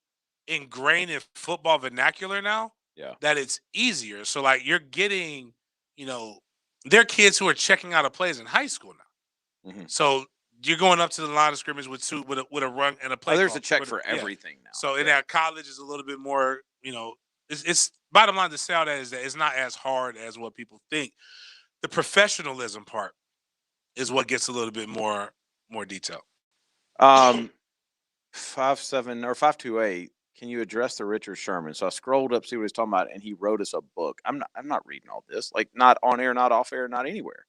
ingrained in football vernacular now that it's easier. So like you're getting, there are kids who are checking out of plays in high school now. Mm-hmm. So you're going up to the line of scrimmage with a run and a play. Oh, there's call. a check for everything now. So in that college is a little bit more, it's bottom line to say all that is that it's not as hard as what people think. The professionalism part is what gets a little bit more detailed. 528. Can you address the Richard Sherman? So I scrolled up, see what he's talking about, and he wrote us a book. I'm not reading all this, like not on air, not off air, not anywhere.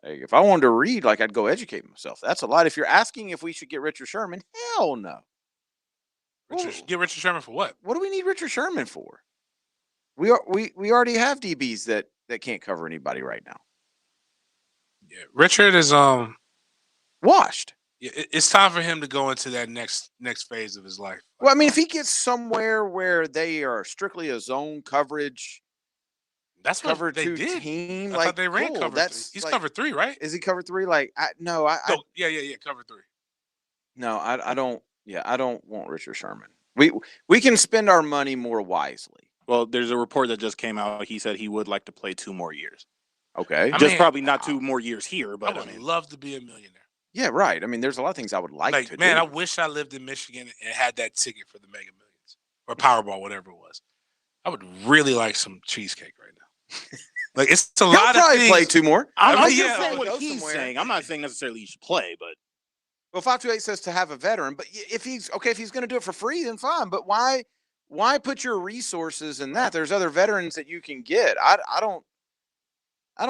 Like, if I wanted to read, like I'd go educate myself. That's a lot. If you're asking if we should get Richard Sherman, hell no. Get Richard Sherman for what? What do we need Richard Sherman for? We already have DBs that can't cover anybody right now. Yeah, Richard is washed. It's time for him to go into that next phase of his life. Well, I mean, if he gets somewhere where they are strictly a zone coverage, that's cover what they two did. team. I Like thought they ran cool. cover. That's He's like, cover 3, right? Is he cover 3? Like no, cover 3. No, I don't. Yeah, I don't want Richard Sherman. We can spend our money more wisely. Well, there's a report that just came out. He said he would like to play 2 more years. Okay, probably not 2 more years here, but I would love to be a millionaire. Yeah, right. I mean, there's a lot of things I would like to do. Man, I wish I lived in Michigan and had that ticket for the Mega Millions or Powerball, whatever it was. I would really like some cheesecake right now. Like it's a lot of probably things. play 2 more. I'm just saying what he's saying. I'm not saying necessarily you should play, but well, 528 says to have a veteran. But if he's going to do it for free, then fine. But why put your resources in that? There's other veterans that you can get. I don't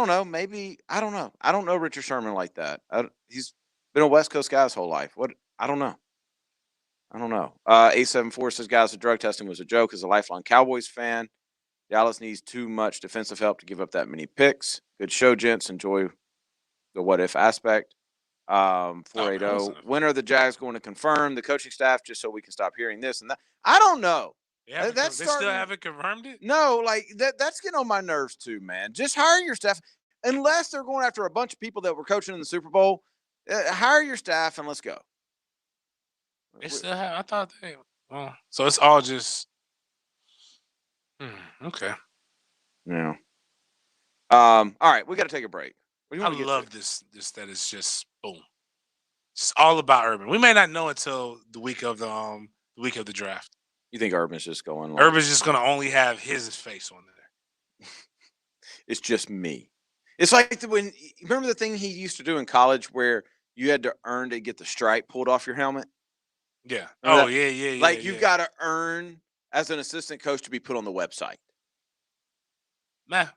know. Maybe I don't know. I don't know Richard Sherman like that. He's been a West Coast guy his whole life. What? I don't know. 874 says, guys, the drug testing was a joke. As a lifelong Cowboys fan, Dallas needs too much defensive help to give up that many picks. Good show, gents. Enjoy the what if aspect. 480. When are the Jags going to confirm the coaching staff just so we can stop hearing this and that? I don't know. Yeah, they still haven't confirmed it? No, like that's getting on my nerves too, man. Just hire your staff. Unless they're going after a bunch of people that were coaching in the Super Bowl, hire your staff and let's go. They still have. I thought they. Well, so it's all just. Okay. Yeah. All right, we got to take a break. I love this. That is just boom. It's all about Urban. We may not know until the week of the draft. You think Urban's just going? Urban's just going to only have his face on there. It's just me. It's like when remember the thing he used to do in college where you had to earn to get the stripe pulled off your helmet. Yeah. Remember Oh, that? yeah. Like you've got to earn as an assistant coach to be put on the website. Man,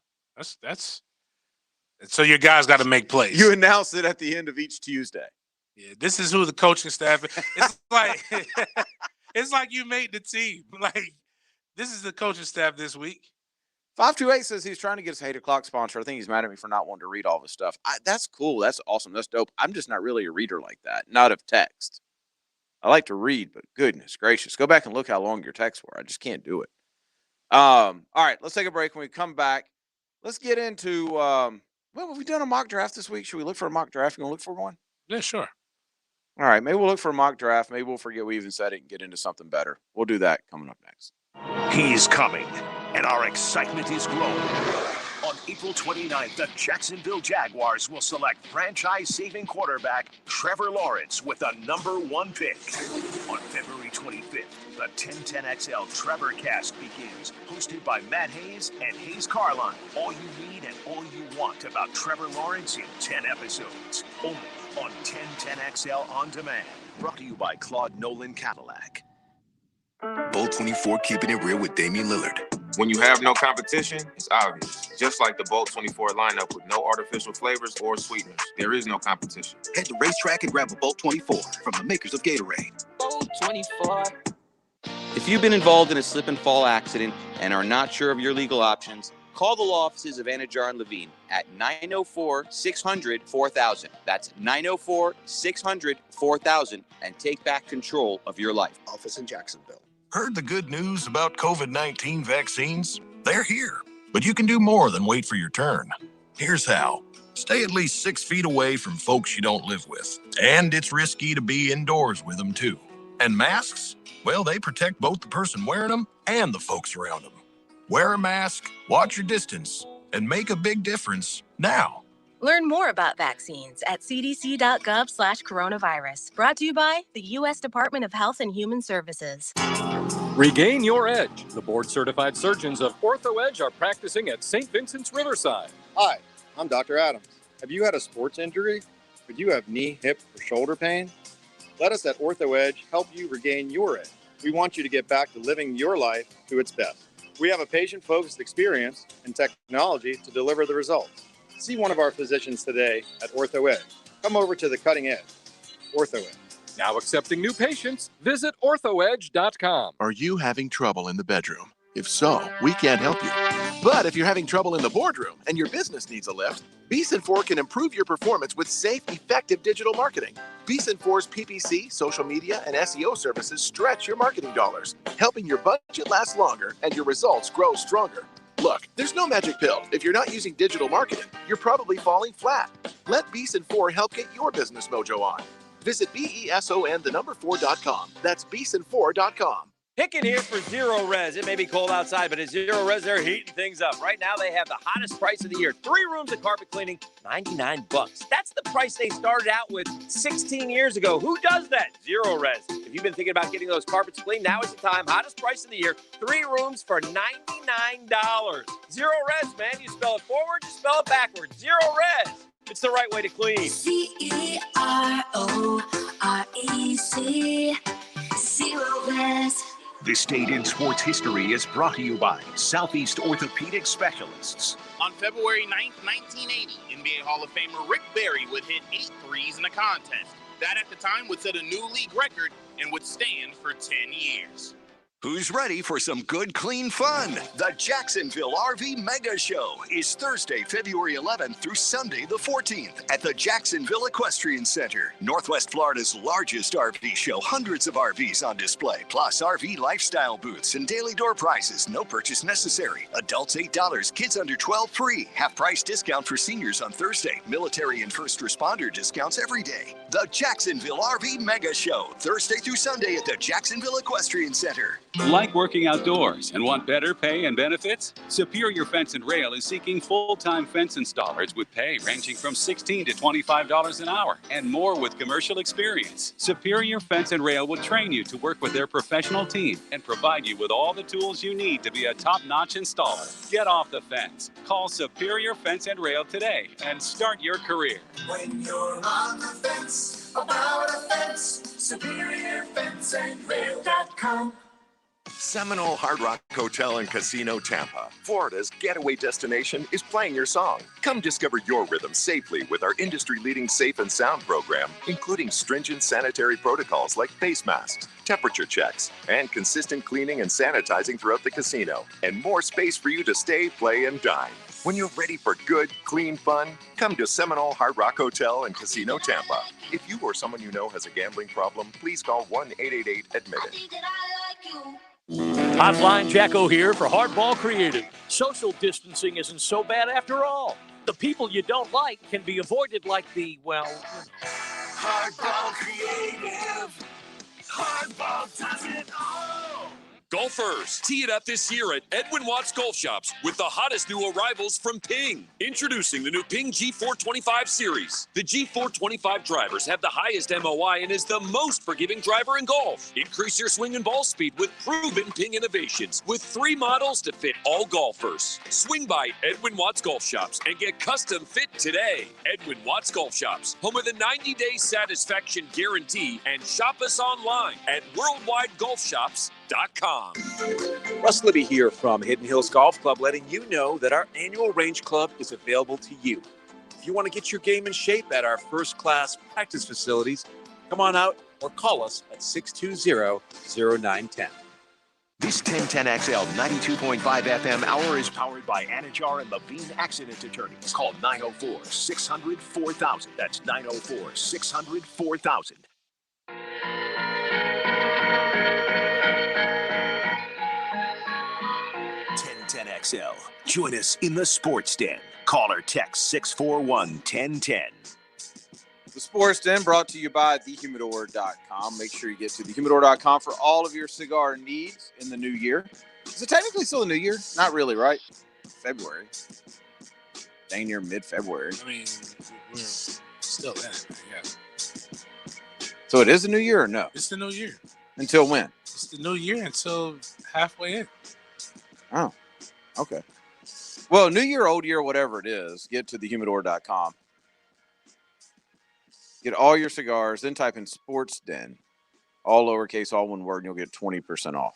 that's. So your guys got to make plays. You announce it at the end of each Tuesday. Yeah, this is who the coaching staff is. It's like it's like you made the team. Like this is the coaching staff this week. 528 says he's trying to get his 8 o'clock sponsor. I think he's mad at me for not wanting to read all this stuff. That's cool. That's awesome. That's dope. I'm just not really a reader like that. Not of text. I like to read, but goodness gracious. Go back and look how long your texts were. I just can't do it. All right, let's take a break. When we come back, let's get into well, have we done a mock draft this week? Should we look for a mock draft? You want to look for one? Yeah, sure. All right, maybe we'll look for a mock draft. Maybe we'll forget we even said it and get into something better. We'll do that coming up next. He's coming, and our excitement is growing. On April 29th, the Jacksonville Jaguars will select franchise-saving quarterback Trevor Lawrence with the #1 pick. On February 25th, the 1010XL Trevor Cast begins, hosted by Matt Hayes and Hayes Carline. All you need and all you want about Trevor Lawrence in 10 episodes, only on 1010XL On Demand. Brought to you by Claude Nolan Cadillac. Bolt 24 keeping it real with Damian Lillard. When you have no competition, it's obvious. Just like the Bolt 24 lineup with no artificial flavors or sweeteners, there is no competition. Head to Racetrack and grab a Bolt 24 from the makers of Gatorade. Bolt 24. If you've been involved in a slip and fall accident and are not sure of your legal options, call the law offices of Anajar and Levine at 904-600-4000. That's 904-600-4000 and take back control of your life. Office in Jacksonville. Heard the good news about COVID-19 vaccines? They're here, but you can do more than wait for your turn. Here's how. Stay at least 6 feet away from folks you don't live with. And it's risky to be indoors with them too. And masks? Well, they protect both the person wearing them and the folks around them. Wear a mask, watch your distance, and make a big difference now. Learn more about vaccines at cdc.gov/coronavirus. Brought to you by the U.S. Department of Health and Human Services. Regain your edge. The board-certified surgeons of OrthoEdge are practicing at St. Vincent's Riverside. Hi, I'm Dr. Adams. Have you had a sports injury? Or do you have knee, hip, or shoulder pain? Let us at OrthoEdge help you regain your edge. We want you to get back to living your life to its best. We have a patient-focused experience and technology to deliver the results. See one of our physicians today at OrthoEdge. Come over to the cutting edge. OrthoEdge. Now accepting new patients, visit orthoedge.com. Are you having trouble in the bedroom? If so, we can't help you. But if you're having trouble in the boardroom and your business needs a lift, Beeson 4 can improve your performance with safe, effective digital marketing. Beeson 4's PPC, social media, and SEO services stretch your marketing dollars, helping your budget last longer and your results grow stronger. Look, there's no magic pill. If you're not using digital marketing, you're probably falling flat. Let Beeson 4 help get your business mojo on. Visit BESON4.com. That's Beeson4.com. Hicken here for Zero Res. It may be cold outside, but at Zero Res, they're heating things up. Right now, they have the hottest price of the year. 3 rooms of carpet cleaning, $99. That's the price they started out with 16 years ago. Who does that? Zero Res. If you've been thinking about getting those carpets cleaned, now is the time. Hottest price of the year. 3 rooms for $99. Zero Res, man. You spell it forward, you spell it backwards. Zero Res. It's the right way to clean. CEROREC. Zero Res. This date in sports history is brought to you by Southeast Orthopedic Specialists. On February 9th, 1980, NBA Hall of Famer Rick Barry would hit 8 threes in a contest. That at the time would set a new league record and would stand for 10 years. Who's ready for some good, clean fun? The Jacksonville RV Mega Show is Thursday, February 11th through Sunday, the 14th at the Jacksonville Equestrian Center. Northwest Florida's largest RV show. Hundreds of RVs on display, plus RV lifestyle booths and daily door prizes. No purchase necessary. Adults $8, kids under 12 free. Half price discount for seniors on Thursday. Military and first responder discounts every day. The Jacksonville RV Mega Show, Thursday through Sunday at the Jacksonville Equestrian Center. Like working outdoors and want better pay and benefits? Superior Fence and Rail is seeking full-time fence installers with pay ranging from $16 to $25 an hour and more with commercial experience. Superior Fence and Rail will train you to work with their professional team and provide you with all the tools you need to be a top-notch installer. Get off the fence. Call Superior Fence and Rail today and start your career. When you're on the fence about a fence, SuperiorFenceandRail.com. Seminole Hard Rock Hotel and Casino Tampa, Florida's getaway destination, is playing your song. Come discover your rhythm safely with our industry-leading safe and sound program, including stringent sanitary protocols like face masks, temperature checks, and consistent cleaning and sanitizing throughout the casino, and more space for you to stay, play, and dine. When you're ready for good, clean fun, come to Seminole Hard Rock Hotel and Casino Tampa. If you or someone you know has a gambling problem, please call 1-888-ADMIT-IT. Hotline Jacko here for Hardball Creative. Social distancing isn't so bad after all. The people you don't like can be avoided like the, well, Hardball Creative. Hardball does it all. Golfers, tee it up this year at Edwin Watts Golf Shops with the hottest new arrivals from Ping. Introducing the new Ping G425 series. The G425 drivers have the highest MOI and is the most forgiving driver in golf. Increase your swing and ball speed with proven Ping innovations with 3 models to fit all golfers. Swing by Edwin Watts Golf Shops and get custom fit today. Edwin Watts Golf Shops, home of the 90-day satisfaction guarantee, and shop us online at worldwidegolfshops.com. Russ Libby here from Hidden Hills Golf Club, letting you know that our annual range club is available to you. If you want to get your game in shape at our first-class practice facilities, come on out or call us at 620-0910. This 1010XL 92.5 FM hour is powered by Anajar and Levine Accident Attorneys. Call 904-600-4000. That's 904-600-4000. 1010XL. Join us in the Sports Den. Call or text 641-1010. The Sports Den brought to you by thehumidor.com. Make sure you get to thehumidor.com for all of your cigar needs in the new year. Is it technically still the new year? Not really, right? February. Dang near mid-February. I mean, we're still in it, yeah. So it is the new year or no? It's the new year. Until when? It's the new year until halfway in. Oh, okay. Well, new year, old year, whatever it is, get to thehumidor.com. Get all your cigars, then type in Sports Den, all lowercase, all one word, and you'll get 20% off.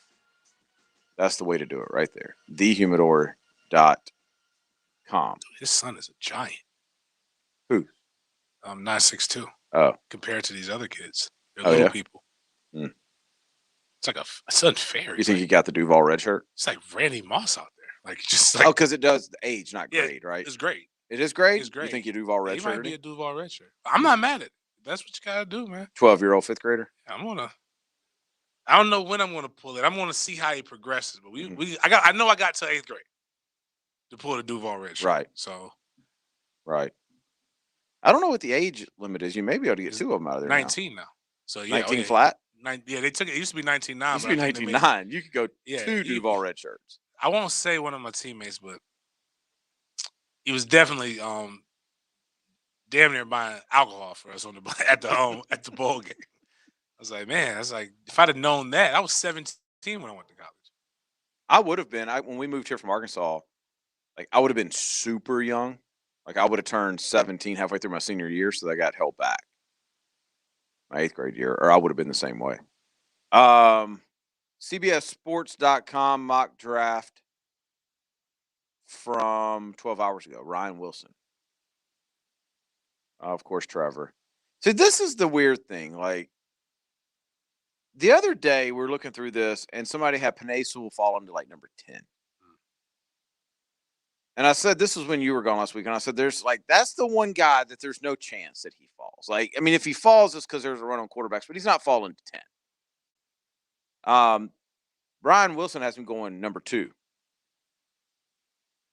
That's the way to do it right there. Thehumidor.com. His son is a giant. Who? 962. Oh. Compared to these other kids. They're Oh, little yeah? people. Mm. It's unfair. You think you got the Duval red shirt? It's like Randy Moss out there. Like, just like. Oh, because it does age, not Yeah, grade, right? It's great. It is grade? It's great. You think you Duval red He shirt? might be a Duval red shirt. I'm not mad at it. That's what you gotta do, man. 12-year-old fifth grader? I don't know when I'm gonna pull it. I'm gonna see how he progresses. But I know I got to 8th grade to pull the Duval red shirt. Right. So Right. I don't know what the age limit is. You may be able to get 2 of them out of there 19 now. So yeah, 19 flat? Yeah, they took it. It used to be 19.9. Used to be 19.9. You could go 2 Duval red shirts. I won't say one of my teammates, but he was definitely damn near buying alcohol for us at the bowl game. I was like, man, if I'd have known that, I was 17 when I went to college. I would have been. When we moved here from Arkansas, I would have been super young. I would have turned 17 halfway through my senior year, so I got held back my 8th grade year, or I would have been the same way. CBSSports.com mock draft from 12 hours ago. Ryan Wilson. Of course, Trevor. See, this is the weird thing. The other day, we were looking through this, and somebody had Penei Sewell fall into number 10. And I said, this was when you were gone last week, and I said, that's the one guy that there's no chance that he falls. If he falls, it's because there's a run on quarterbacks, but he's not falling to 10. Brian Wilson has him going number 2.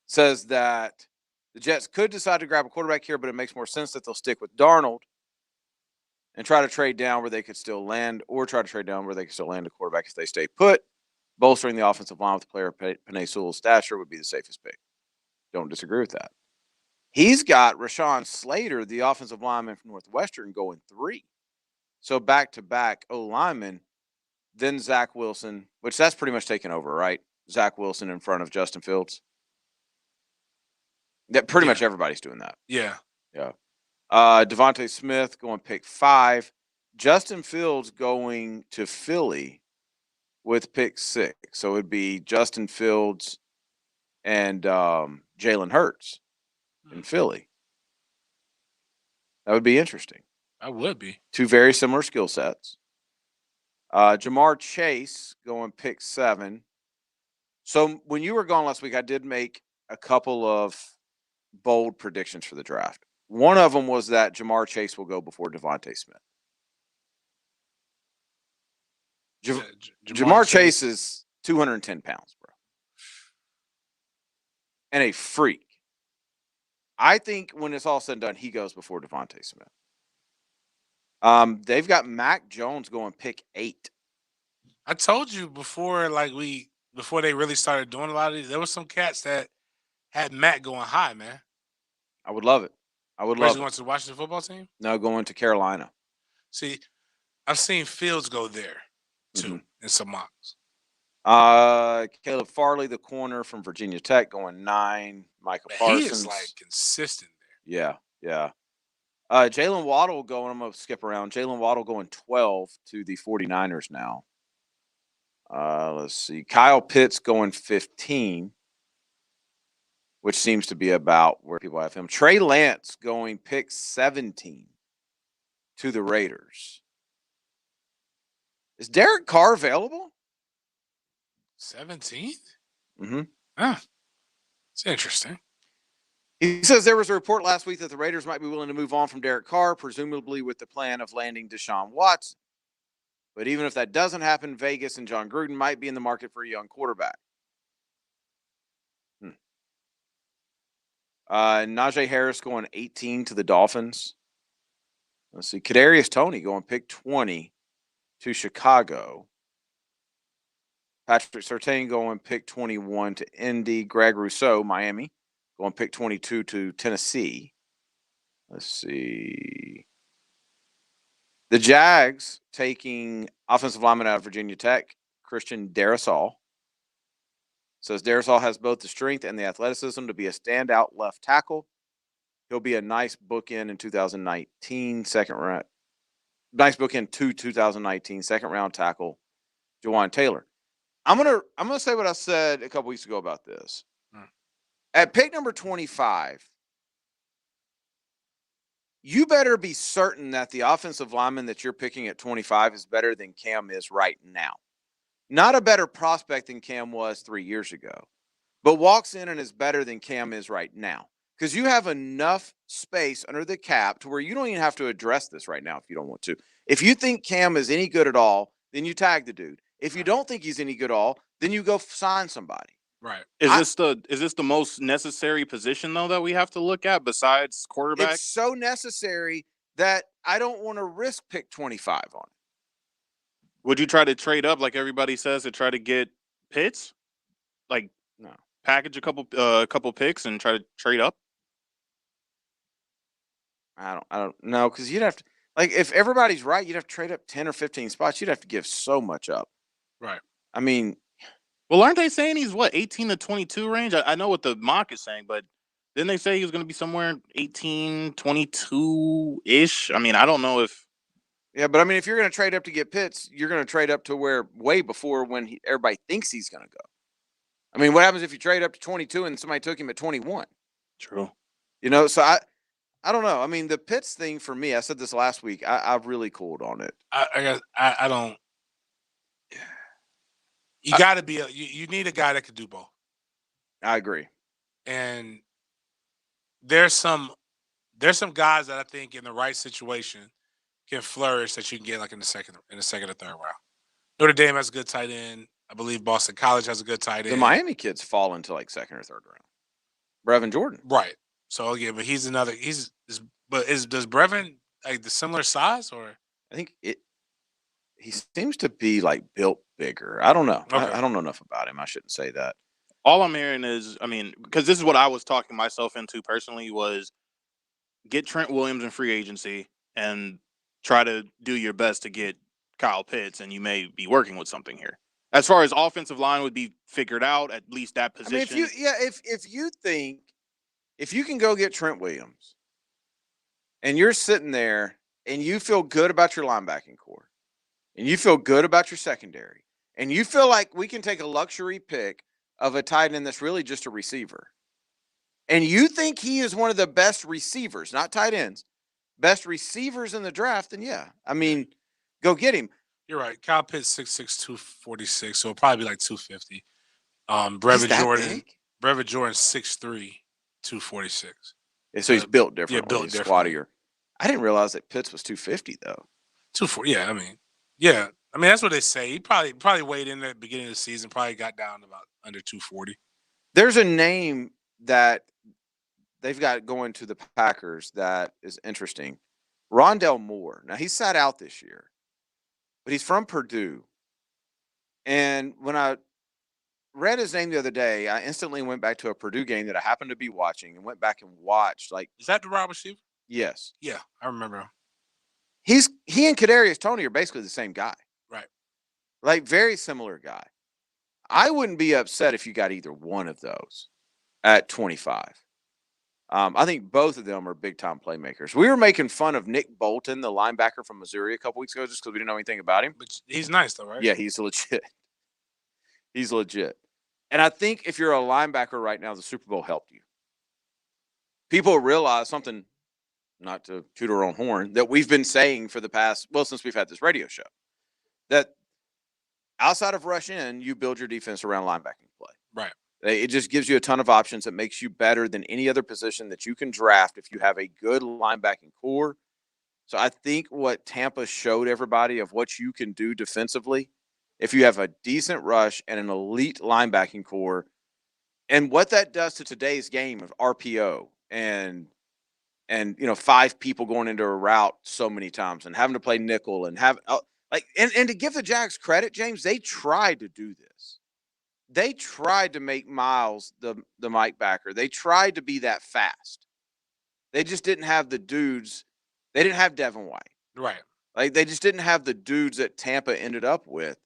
Says that the Jets could decide to grab a quarterback here, but it makes more sense that they'll stick with Darnold and try to trade down where they could still land, or try to trade down where they could still land a quarterback if they stay put. bolstering the offensive line with the player Penei Sewell's stature would be the safest pick. Don't disagree with that. He's got Rashawn Slater, the offensive lineman from Northwestern, going 3. So back-to-back O-linemen, then Zach Wilson, which that's pretty much taken over, right? Zach Wilson in front of Justin Fields. That pretty much everybody's doing that. Yeah. Yeah. Devontae Smith going pick 5. Justin Fields going to Philly with pick 6. So it'd be Justin Fields and Jalen Hurts in Philly. That would be interesting. That would be. 2 very similar skill sets. Jamar Chase going pick 7. So when you were gone last week, I did make a couple of bold predictions for the draft. One of them was that Jamar Chase will go before Devontae Smith. Jamar Chase is 210 pounds, bro. And a freak. I think when it's all said and done, he goes before Devontae Smith. They've got Mac Jones going pick 8. I told you before they really started doing a lot of these, there was some cats that had Mac going high, man. I would love it. Where's he going to the Washington football team? No, going to Carolina. See, I've seen Fields go there too in some mocks. Caleb Farley, the corner from Virginia Tech, going 9. Micah Parsons. He is like consistent there. Yeah. Jalen Waddle going, I'm going to skip around. Jalen Waddle going 12 to the 49ers now. Let's see. Kyle Pitts going 15, which seems to be about where people have him. Trey Lance going pick 17 to the Raiders. Is Derek Carr available? 17th? Mm-hmm. Ah, it's interesting. He says there was a report last week that the Raiders might be willing to move on from Derek Carr, presumably with the plan of landing Deshaun Watson. But even if that doesn't happen, Vegas and John Gruden might be in the market for a young quarterback. Najee Harris going 18 to the Dolphins. Let's see. Kadarius Toney going pick 20 to Chicago. Patrick Surtain going pick 21 to Indy. Greg Rousseau, Miami, going pick 22 to Tennessee. Let's see. The Jags taking offensive lineman out of Virginia Tech, Christian Darrisaw. Says Darrisaw has both the strength and the athleticism to be a standout left tackle. He'll be a nice bookend in 2019, second round. Nice bookend to 2019, second round tackle, Jawan Taylor. I'm gonna say what I said a couple weeks ago about this. At pick number 25, you better be certain that the offensive lineman that you're picking at 25 is better than Cam is right now. Not a better prospect than Cam was 3 years ago, but walks in and is better than Cam is right now. Because you have enough space under the cap to where you don't even have to address this right now if you don't want to. If you think Cam is any good at all, then you tag the dude. If you don't think he's any good at all, then you go sign somebody. Right. Is this the most necessary position though that we have to look at besides quarterback? It's so necessary that I don't want to risk pick 25 on it. Would you try to trade up like everybody says to try to get Pitts? Like no. Package a couple picks and try to trade up? I don't know, because you'd have to, like, if everybody's right, you'd have to trade up 10 or 15 spots. You'd have to give so much up. Right. I mean, well, aren't they saying he's 18 to 22 range? I know what the mock is saying, but didn't they say he was going to be somewhere 18, 22 ish? I mean, I don't know if. Yeah, but I mean, if you're going to trade up to get Pitts, you're going to trade up to where way before when everybody thinks he's going to go. I mean, what happens if you trade up to 22 and somebody took him at 21? True. You know, so I don't know. I mean, the Pitts thing for me, I said this last week. I've really cooled on it. I don't. You got to be you need a guy that can do both. I agree. And there's some guys that I think in the right situation can flourish that you can get like in the second or third round. Notre Dame has a good tight end. I believe Boston College has a good tight end. The Miami kids fall into like second or third round. Brevin Jordan. Right. So again, but he's another. Does Brevin like the similar size or? I think he seems to be like built bigger. I don't know. Okay. I don't know enough about him. I shouldn't say that. All I'm hearing is, I mean, because this is what I was talking myself into personally, was get Trent Williams in free agency and try to do your best to get Kyle Pitts, and you may be working with something here. As far as offensive line would be figured out, at least that I mean, position. if you think if you can go get Trent Williams and you're sitting there and you feel good about your linebacking core and you feel good about your secondary and you feel like we can take a luxury pick of a tight end that's really just a receiver, and you think he is one of the best receivers, not tight ends, best receivers in the draft, then yeah, I mean, go get him. You're right. Kyle Pitts 6'6", 246, so it'll probably be like 250. He's that big? Brevin Jordan 6'3", 246. Yeah, so he's built differently. Yeah, built he's differently. squattier. I didn't realize that Pitts was 250 though. 240. Yeah. I mean that's what they say. He probably weighed in at the beginning of the season. Probably got down to about under 240. There's a name that they've got going to the Packers that is interesting. Rondell Moore. Now he sat out this year, but he's from Purdue. And when I read his name the other day, I instantly went back to a Purdue game that I happened to be watching and went back and watched. Like, is that the wide receiver? Yes. Yeah, I remember him. He and Kadarius Toney are basically the same guy. Right. Like, very similar guy. I wouldn't be upset if you got either one of those at 25. I think both of them are big-time playmakers. We were making fun of Nick Bolton, the linebacker from Missouri, a couple weeks ago just because we didn't know anything about him. But he's nice, though, right? Yeah, he's legit. He's legit. And I think if you're a linebacker right now, the Super Bowl helped you. People realize something, not to toot our own horn, that we've been saying for the past, since we've had this radio show, that outside of rush in, you build your defense around linebacking play. Right. It just gives you a ton of options. It makes you better than any other position that you can draft if you have a good linebacking core. So I think what Tampa showed everybody of what you can do defensively, if you have a decent rush and an elite linebacking core, and what that does to today's game of RPO and 5 people going into a route so many times and having to play nickel and and to give the Jags credit, James, they tried to do this. They tried to make Miles the Mike backer. They tried to be that fast. They just didn't have the dudes. They didn't have Devin White. Right. Like, they just didn't have the dudes that Tampa ended up with.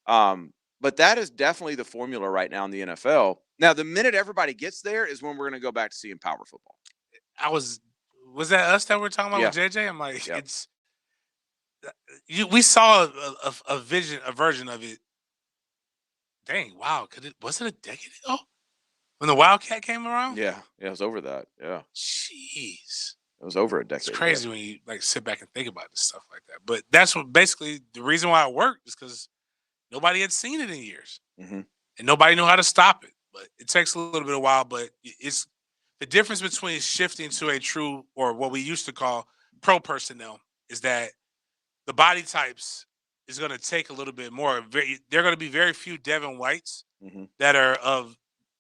But that is definitely the formula right now in the NFL. Now, the minute everybody gets there is when we're going to go back to seeing power football. Was that us that we're talking about with JJ? I'm like, we saw a version of it. Dang, wow. Was it a decade ago when the Wildcat came around? Yeah, it was over that. Yeah. Jeez. It was over a decade. It's crazy when you sit back and think about this stuff like that. But that's what basically the reason why it worked is because nobody had seen it in years. Mm-hmm. And nobody knew how to stop it. But it takes a little bit of while. But it's the difference between shifting to a true, or what we used to call pro personnel, is that the body types is going to take a little bit more. There are going to be very few Devin Whites that are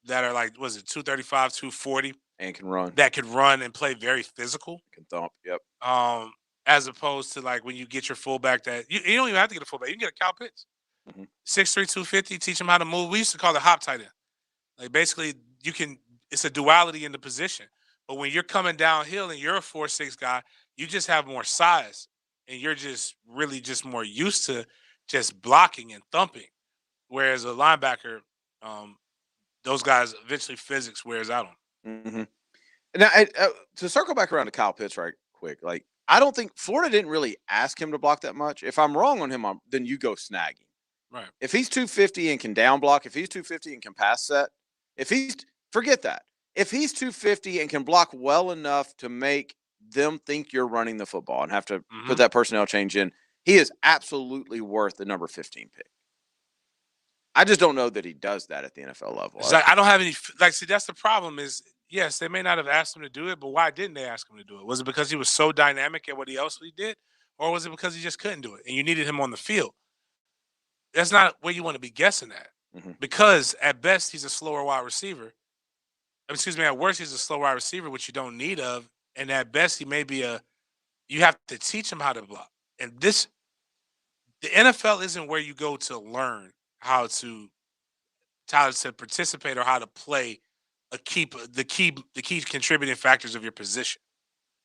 like, was it 235, 240? And can run. That could run and play very physical. Can thump, yep. As opposed to like when you get your fullback that you don't even have to get a fullback. You can get a Kyle Pitts. 6'3", 250, teach him how to move. We used to call it hop tight end. Like, basically it's a duality in the position. But when you're coming downhill and you're a 4'6" guy, you just have more size. And you're just really just more used to just blocking and thumping. Whereas a linebacker, those guys eventually physics wears out on. Mm-hmm. Now, to circle back around to Kyle Pitts right quick, like, I don't think Florida didn't really ask him to block that much. If I'm wrong on him, then you go snag him. Right. If he's 250 and can down block, if he's 250 and can pass set, forget that. If he's 250 and can block well enough to make them think you're running the football and have to put that personnel change in, he is absolutely worth the number 15 pick. I just don't know that he does that at the NFL level. I don't have any, see, that's the problem is, yes, they may not have asked him to do it, but why didn't they ask him to do it? Was it because he was so dynamic at what he did? Or was it because he just couldn't do it and you needed him on the field? That's not where you want to be guessing at. Because at best, he's a slower wide receiver. At worst, he's a slow wide receiver, which you don't need of. And at best, he may be you have to teach him how to block. And this the NFL isn't where you go to learn how to participate or how to play the key contributing factors of your position.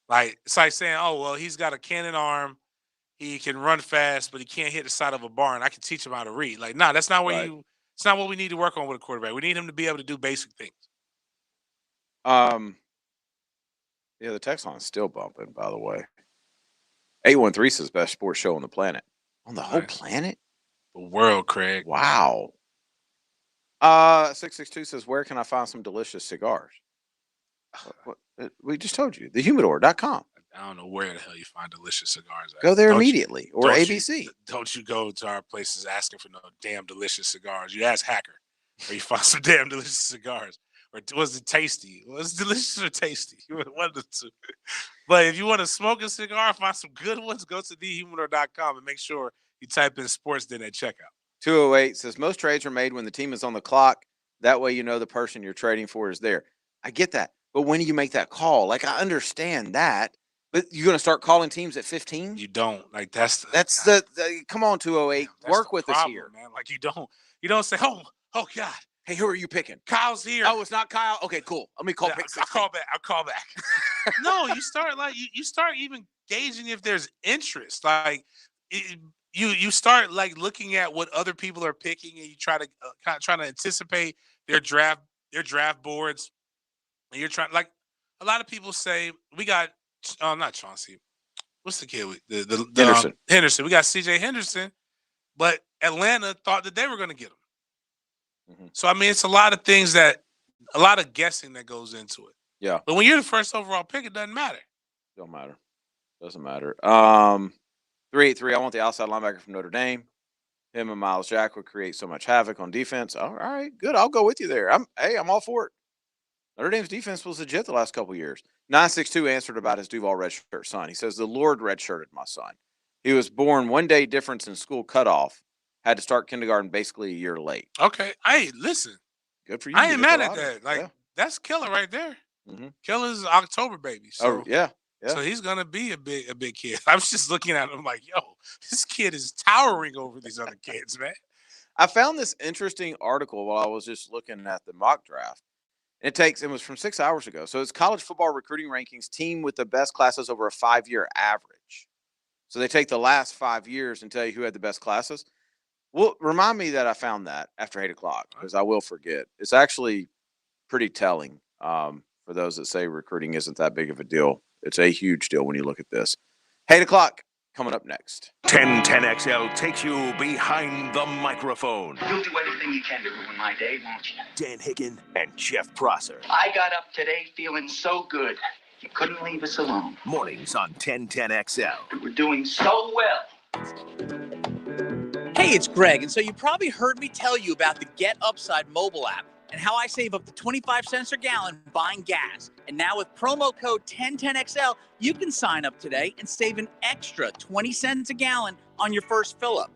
Like it's like saying, oh well, he's got a cannon arm, he can run fast, but he can't hit the side of a barn. I can teach him how to read. Like, nah, that's not where Right. it's not what we need to work on with a quarterback. We need him to be able to do basic things. Yeah, the text line's still bumping, by the way. 813 says best sports show on the planet. On the whole planet? The world, Craig. Wow. 662 says, where can I find some delicious cigars? We just told you. Thehumidor.com. I don't know where the hell you find delicious cigars at. Go there immediately. Or ABC. Don't you go to our places asking for no damn delicious cigars. You ask Hacker, or you find some damn delicious cigars. Or was it tasty? Was it delicious or tasty? One of the two. But if you want to smoke a cigar, find some good ones, go to thehumidor.com and make sure you type in sportsden at checkout. 208 says, most trades are made when the team is on the clock. That way you know the person you're trading for is there. I get that. But when do you make that call? Like, I understand that. But you're going to start calling teams at 15? You don't. Like, that's the come on, 208. Work with problem, us here. Man. Like, you don't say, oh God. Hey, who are you picking? Kyle's here. Oh, it's not Kyle? Okay, cool. Let me call. I'll call back. No, you start you start even gauging if there's interest. Like you start like looking at what other people are picking, and you try to trying to anticipate their draft boards. And you're trying, like a lot of people say, we got not Chauncey. What's the kid? The Henderson. Henderson. We got C.J. Henderson, but Atlanta thought that they were going to get him. Mm-hmm. So I mean, it's a lot of things a lot of guessing that goes into it. Yeah. But when you're the first overall pick, it doesn't matter. Don't matter. Doesn't matter. 383. I want the outside linebacker from Notre Dame. Him and Miles Jack would create so much havoc on defense. All right, good. I'll go with you there. I'm all for it. Notre Dame's defense was legit the last couple of years. 962 answered about his Duval redshirt son. He says, the Lord redshirted my son. He was born one day difference in school cutoff. Had to start kindergarten basically a year late. Okay. Hey, listen. Good for you. I ain't mad at that. Like, that's killer right there. Mm-hmm. Killer's October baby. So, yeah. So he's gonna be a big kid. I was just looking at him like, yo, this kid is towering over these other kids, man. I found this interesting article while I was just looking at the mock draft. It was from 6 hours ago. So it's college football recruiting rankings, team with the best classes over a 5-year average. So they take the last 5 years and tell you who had the best classes. Well, remind me that I found that after 8 o'clock because I will forget. It's actually pretty telling for those that say recruiting isn't that big of a deal. It's a huge deal when you look at this. 8 o'clock coming up next. 1010XL takes you behind the microphone. You'll do everything you can to ruin my day, won't you? Dan Hicken and Jeff Prosser. I got up today feeling so good. You couldn't leave us alone. Mornings on 1010XL. We were doing so well. Hey, it's Greg, and so you probably heard me tell you about the Get Upside mobile app and how I save up to 25 cents a gallon buying gas. And now with promo code 1010XL, you can sign up today and save an extra 20 cents a gallon on your first fill-up.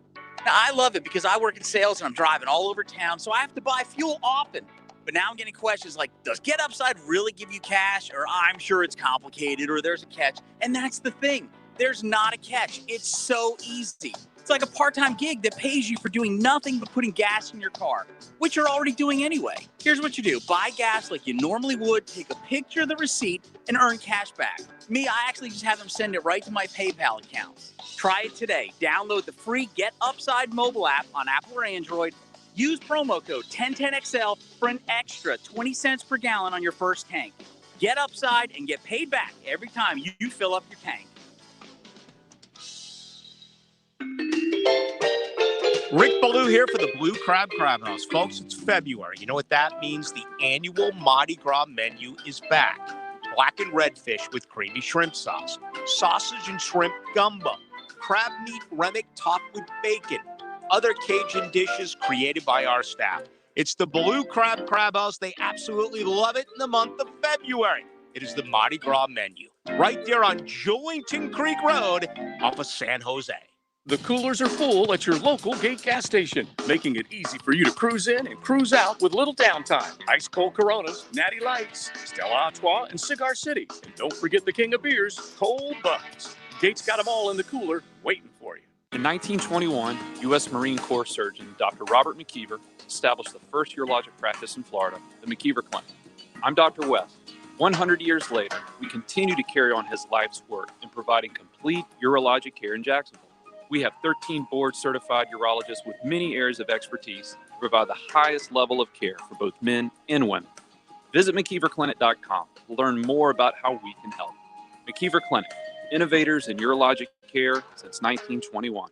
Now, I love it because I work in sales and I'm driving all over town, so I have to buy fuel often. But now I'm getting questions like, does Get Upside really give you cash? Or I'm sure it's complicated, or there's a catch. And that's the thing. There's not a catch. It's so easy. It's like a part-time gig that pays you for doing nothing but putting gas in your car, which you're already doing anyway. Here's what you do. Buy gas like you normally would, take a picture of the receipt, and earn cash back. Me, I actually just have them send it right to my PayPal account. Try it today. Download the free Get Upside mobile app on Apple or Android. Use promo code 1010XL for an extra 20 cents per gallon on your first tank. Get Upside and get paid back every time you fill up your tank. Rick Ballou here for the Blue Crab House. Folks, it's February. You know what that means? The annual Mardi Gras menu is back. Blackened redfish with creamy shrimp sauce, sausage and shrimp gumbo, crab meat rennet topped with bacon, other Cajun dishes created by our staff. It's the Blue Crab House. They absolutely love it in the month of February. It is the Mardi Gras menu, right there on Julington Creek Road off of San Jose. The coolers are full at your local Gate gas station, making it easy for you to cruise in and cruise out with little downtime. Ice cold Coronas, Natty Lights, Stella Artois, and Cigar City. And don't forget the king of beers, Cold Buds. Gate's got them all in the cooler, waiting for you. The In 1921, U.S. Marine Corps surgeon Dr. Robert McKeever established the first urologic practice in Florida, the McKeever Clinic. I'm Dr. West. 100 years later, we continue to carry on his life's work in providing complete urologic care in Jacksonville. We have 13 board-certified urologists with many areas of expertise to provide the highest level of care for both men and women. Visit McKeeverClinic.com to learn more about how we can help. McKeever Clinic, innovators in urologic care since 1921.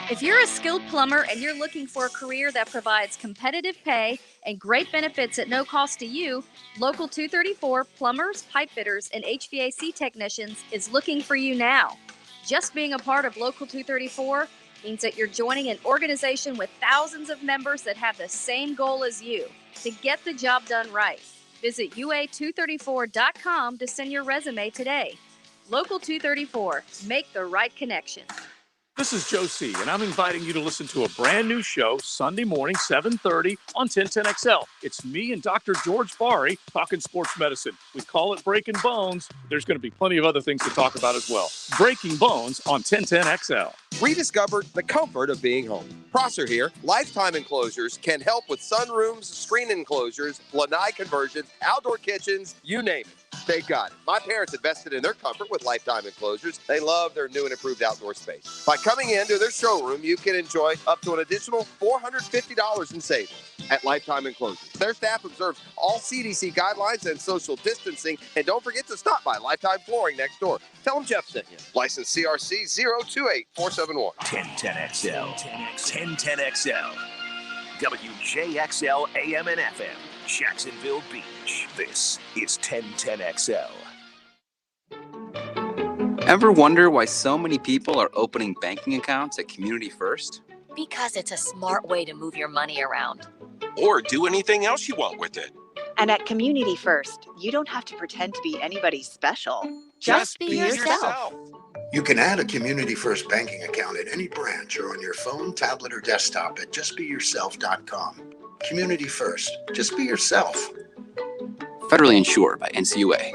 If you're a skilled plumber and you're looking for a career that provides competitive pay and great benefits at no cost to you, Local 234 Plumbers, Pipe Fitters, and HVAC Technicians is looking for you now. Just being a part of Local 234 means that you're joining an organization with thousands of members that have the same goal as you, to get the job done right. Visit UA234.com to send your resume today. Local 234, make the right connection. This is Joe C., and I'm inviting you to listen to a brand new show Sunday morning, 7:30 on 1010XL. It's me and Dr. George Bari talking sports medicine. We call it Breaking Bones. There's going to be plenty of other things to talk about as well. Breaking Bones on 1010XL. Rediscovered the comfort of being home. Prosser here. Lifetime Enclosures can help with sunrooms, screen enclosures, lanai conversions, outdoor kitchens, you name it. They got it. My parents invested in their comfort with Lifetime Enclosures. They love their new and improved outdoor space. By coming into their showroom, you can enjoy up to an additional $450 in savings at Lifetime Enclosures. Their staff observes all CDC guidelines and social distancing. And don't forget to stop by Lifetime Flooring next door. Tell them Jeff sent you. License CRC 028471. 1010XL. 1010XL. WJXL AM and FM. Jacksonville Beach. This is 1010XL. Ever wonder why so many people are opening banking accounts at Community First? Because it's a smart way to move your money around. Or do anything else you want with it. And at Community First, you don't have to pretend to be anybody special. Just be yourself. You can add a Community First banking account at any branch or on your phone, tablet, or desktop at justbeyourself.com. Community First. Just be yourself. Federally insured by NCUA.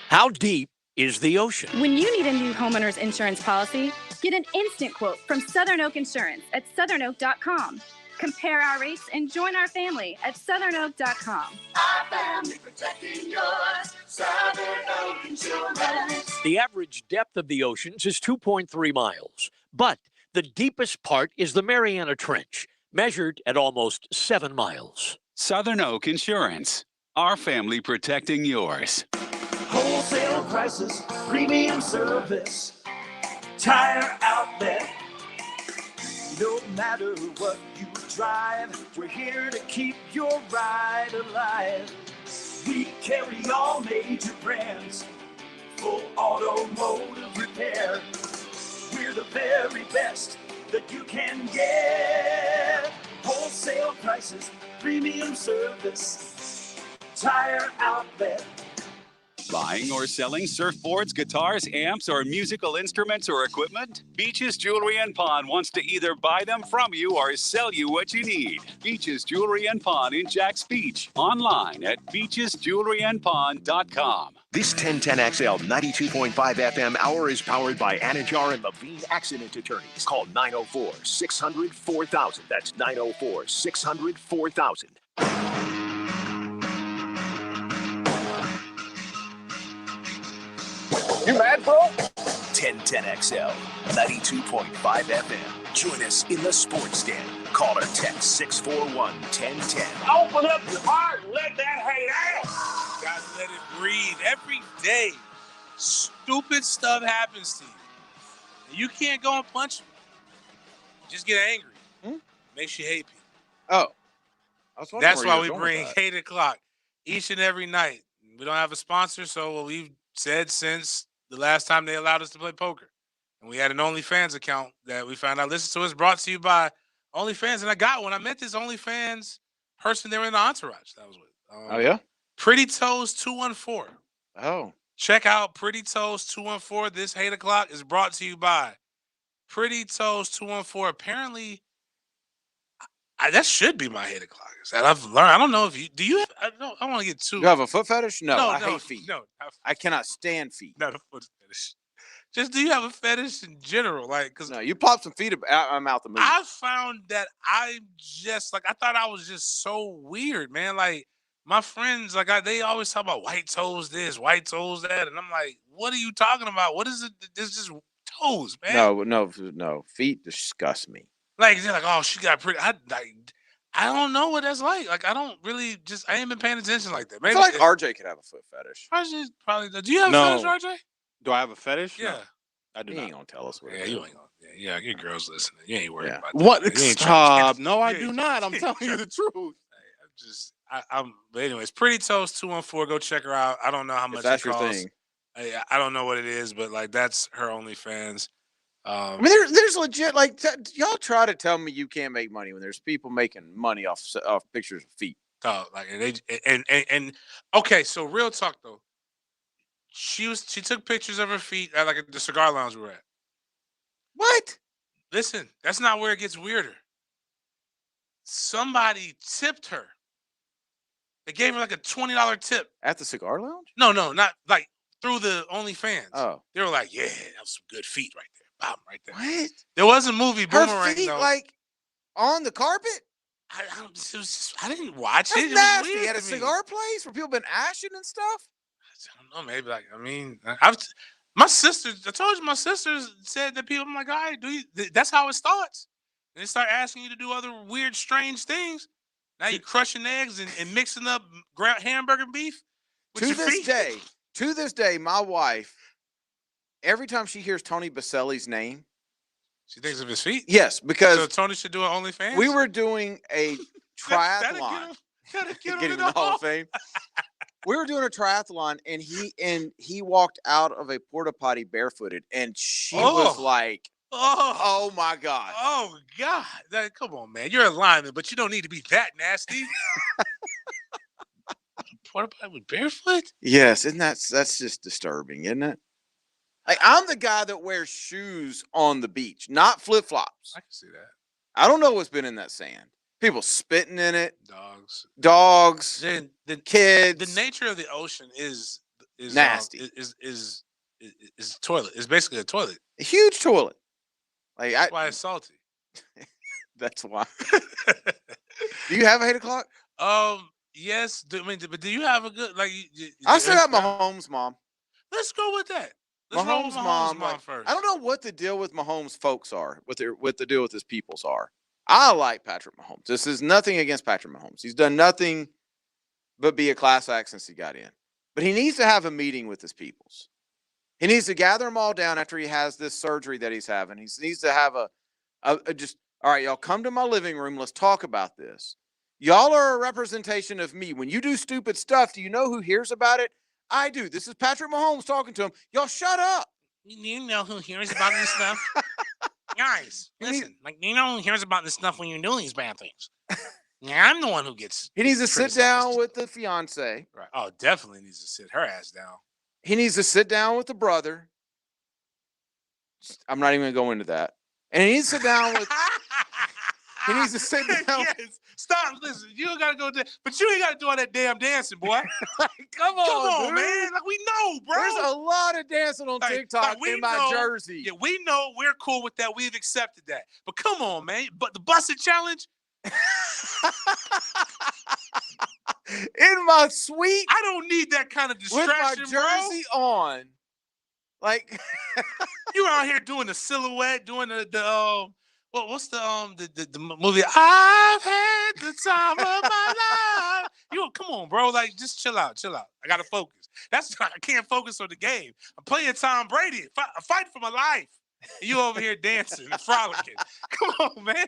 How deep is the ocean? When you need a new homeowner's insurance policy, get an instant quote from Southern Oak Insurance at southernoak.com. Compare our rates and join our family at southernoak.com. Our family protecting yours. Southern Oak Insurance. The average depth of the oceans is 2.3 miles, but the deepest part is the Mariana Trench, measured at almost 7 miles. Southern Oak Insurance. Our family protecting yours. Wholesale prices, premium service, tire outlet. No matter what you drive, we're here to keep your ride alive. We carry all major brands, full automotive repair. We're the very best that you can get. Wholesale prices, premium service, tire outlet. Buying or selling surfboards, guitars, amps, or musical instruments or equipment? Beaches Jewelry and Pawn wants to either buy them from you or sell you what you need. Beaches Jewelry and Pawn in Jacks Beach. Online at beachesjewelryandpawn.com. This 1010XL 92.5 FM hour is powered by Anajar and Levine Accident Attorneys. Call 904-600-4000. That's 904-600-4000. You mad, bro? 1010XL 92.5 FM. Join us in the sports den. Call or text 641-1010. Open up your heart and let that hate out. Guys, let it breathe. Every day, stupid stuff happens to you. And you can't go and punch them. Just get angry. Makes you hate people. Oh. That's why we bring 8 o'clock each and every night. We don't have a sponsor, so what we've said since the last time they allowed us to play poker. And we had an OnlyFans account that we found out. Listen to us, brought to you by OnlyFans. And I got one. I met this OnlyFans person they were in the entourage that I was with. Oh, yeah? Pretty Toes 214. Oh. Check out Pretty Toes 214. This 8 o'clock is brought to you by Pretty Toes 214. Apparently, that should be my 8 o'clock. That I've learned. I don't know if you do. You have, I want to get too. You have a foot fetish? No, I hate feet. No, I cannot stand feet. Not a foot fetish. Just do you have a fetish in general? Like, cause No, you pop some feet out mouth of moose. I found that I'm just like I thought I was just so weird, man. Like my friends, like they always talk about white toes this, white toes that, and I'm like, what are you talking about? What is it? This just toes, man. No. Feet disgust me. Like they're like, oh, she got pretty. I don't know what that's like. Like I don't really just I ain't been paying attention like that. I Maybe feel like RJ could have a foot fetish. RJ probably. Do you have No. a fetish, RJ? Do I have a fetish? Yeah. No, I do He not. ain't gonna tell us what. Yeah, you ain't gonna. Yeah, your girl's listening. You ain't worried Yeah. about that. What? You ain't Stop. trying- No, I you do ain't- not. I'm you telling ain't you the truth. I'm. But anyways, Pretty Toast 214. Go check her out. I don't know how much that's it your costs. thing. I don't know what it is, but like that's her OnlyFans. I mean, there's legit like y'all try to tell me you can't make money when there's people making money off pictures of feet. Like and okay, so real talk though. She took pictures of her feet at like the cigar lounge we were at. What? Listen, that's not where it gets weirder. Somebody tipped her. They gave her like a $20 tip At the cigar lounge? No, not like through the OnlyFans. Oh, they were like, "Yeah, that was some good feet right there, bam, right there." what? There was a movie Her Boomerang feet though. like on the carpet? I didn't watch That's it. It nasty. was weird At a to me. cigar place where people been ashing and stuff. I don't know. Maybe like my sisters. I told you my sisters said that people. I'm like, all right, that's how it starts. And they start asking you to do other weird, strange things. Now you're crushing eggs and mixing up ground hamburger beef with To your this feet. to this day, my wife, every time she hears Tony Baselli's name, She thinks of his feet. yes, because So Tony should do an OnlyFans. we were doing a That'll triathlon. get him Get him in in the Hall of Fame. We were doing a triathlon, and he walked out of a porta potty barefooted, and she was like, "Oh my god!" Oh God! Come on, man. You're a lineman, but you don't need to be that nasty. Porta potty with barefoot? Yes, and that's just disturbing, isn't it? Like I'm the guy that wears shoes on the beach, not flip flops. I can see that. I don't know what's been in that sand. People spitting in it. Dogs. Kids. The nature of the ocean is nasty. Is toilet. It's basically a toilet. A huge toilet. Like That's why it's salty. That's why. Do you have a 8 o'clock? Yes. But do you have a good like? I still got Mahomes' mom. Let's go with that. Let's roll with Mahomes' mom first. I don't know what the deal with Mahomes' folks are. What the deal with his peoples are. I like Patrick Mahomes. This is nothing against Patrick Mahomes. He's done nothing but be a class act since he got in. But he needs to have a meeting with his peoples. He needs to gather them all down after he has this surgery that he's having. He needs to have a just, all right, y'all come to my living room. Let's talk about this. Y'all are a representation of me. When you do stupid stuff, do you know who hears about it? I do. This is Patrick Mahomes talking to him. Y'all shut up. You know who hears about this stuff? Guys, listen. You know who hears about this stuff when you're doing these bad things? Yeah, I'm the one who gets. He needs to sit down with the fiance. Right. Oh, definitely needs to sit her ass down. He needs to sit down with the brother. I'm not even going to go into that. And he needs to sit down with. He needs to sit down. Yes. Stop. Listen, you don't got to go there. But you ain't got to do all that damn dancing, boy. Come on, dude. Man. Like, we know, bro. There's a lot of dancing on TikTok in my jersey. Yeah, we know we're cool with that. We've accepted that. But come on, man. But the busted challenge. In my suite. I don't need that kind of distraction, with my jersey on. Like you out here doing the silhouette, doing the what's the movie? I've had the time of my life. Come on, bro. Like, just chill out. I gotta focus. I can't focus on the game. I'm playing Tom Brady. I fight for my life. And you over here dancing and frolicking. Come on, man.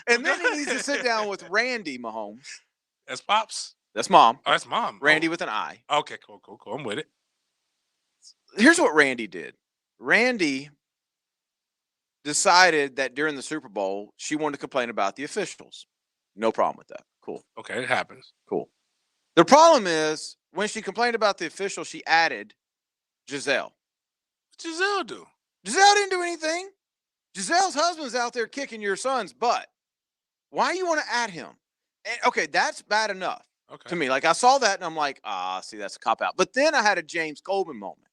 And then he needs to sit down with Randy Mahomes. That's Pops. That's Mom. Oh, that's Mom. Randy with an I. Okay, cool. I'm with it. Here's what Randy did. Randy decided that during the Super Bowl, she wanted to complain about the officials. No problem with that. Cool. Okay, it happens. Cool. The problem is, when she complained about the officials, she added Giselle. What Giselle do? Giselle didn't do anything. Giselle's husband's out there kicking your son's butt. Why you want to add him? And, okay, that's bad enough to me. Like, I saw that, and I'm like, see, that's a cop-out. But then I had a James Coleman moment.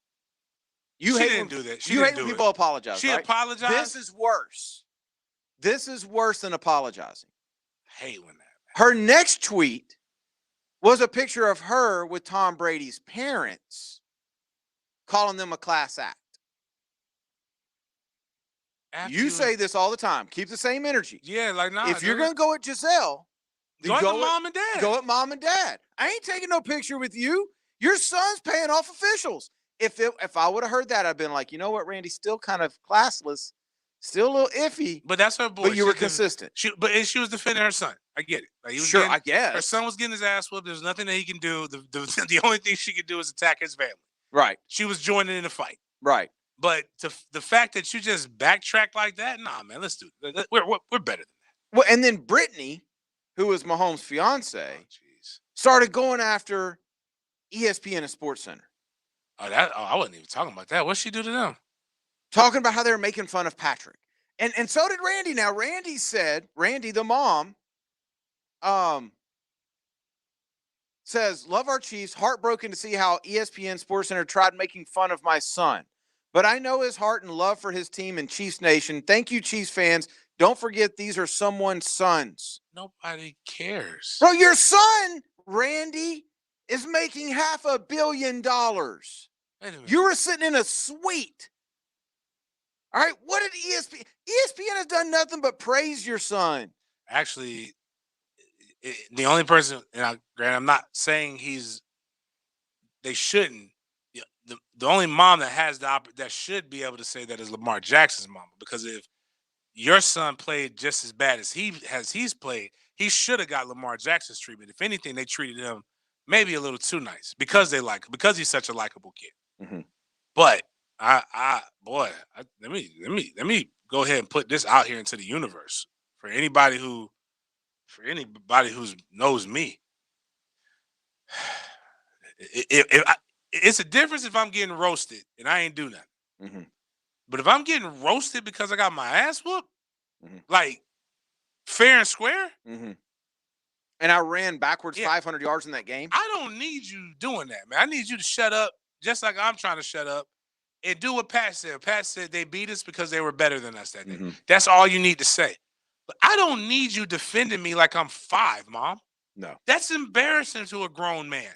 You she hate didn't when, do that. She you didn't hate do when it. people apologize. She right? apologized. This is worse. This is worse than apologizing. I hate when that. Her next tweet was a picture of her with Tom Brady's parents, calling them a class act. You say this all the time. Keep the same energy. Yeah, like nah. If you're gonna go at Giselle, then go at the mom and dad. Go at mom and dad. I ain't taking no picture with you. Your son's paying off officials. If I would have heard that, I'd been like, you know what, Randy, still kind of classless, still a little iffy. But that's her boy. But you were consistent. She was defending her son. I get it. Like, Sure, I guess her son was getting his ass whooped. There's nothing that he can do. The only thing she could do is attack his family. Right. She was joining in the fight. Right. But the fact that you just backtrack like that, nah, man, let's do it. We're better than that. Well, and then Brittany, who was Mahomes' fiance, started going after ESPN and SportsCenter. I wasn't even talking about that. What'd she do to them? Talking about how they were making fun of Patrick. And so did Randy. Now, Randy, the mom, says, love our Chiefs, heartbroken to see how ESPN SportsCenter tried making fun of my son. But I know his heart and love for his team and Chiefs Nation. Thank you, Chiefs fans. Don't forget these are someone's sons. Nobody cares. Bro, your son, Randy, is making $500 million. Wait a minute. You were sitting in a suite. All right, what did ESPN? ESPN has done nothing but praise your son. Actually, the only person, and granted, I'm not saying they shouldn't. The only mom that has that should be able to say that is Lamar Jackson's mama, because if your son played just as bad as he's played, he should have got Lamar Jackson's treatment. If anything, they treated him maybe a little too nice because because he's such a likable kid. Mm-hmm. But let me go ahead and put this out here into the universe for anybody who knows me. It's a difference if I'm getting roasted and I ain't do nothing. Mm-hmm. But if I'm getting roasted because I got my ass whooped, like fair and square, and I ran backwards 500 yards in that game, I don't need you doing that, man. I need you to shut up, just like I'm trying to shut up, and do what Pat said. Pat said they beat us because they were better than us that day. That's all you need to say. But I don't need you defending me like I'm 5, Mom. No. That's embarrassing to a grown man.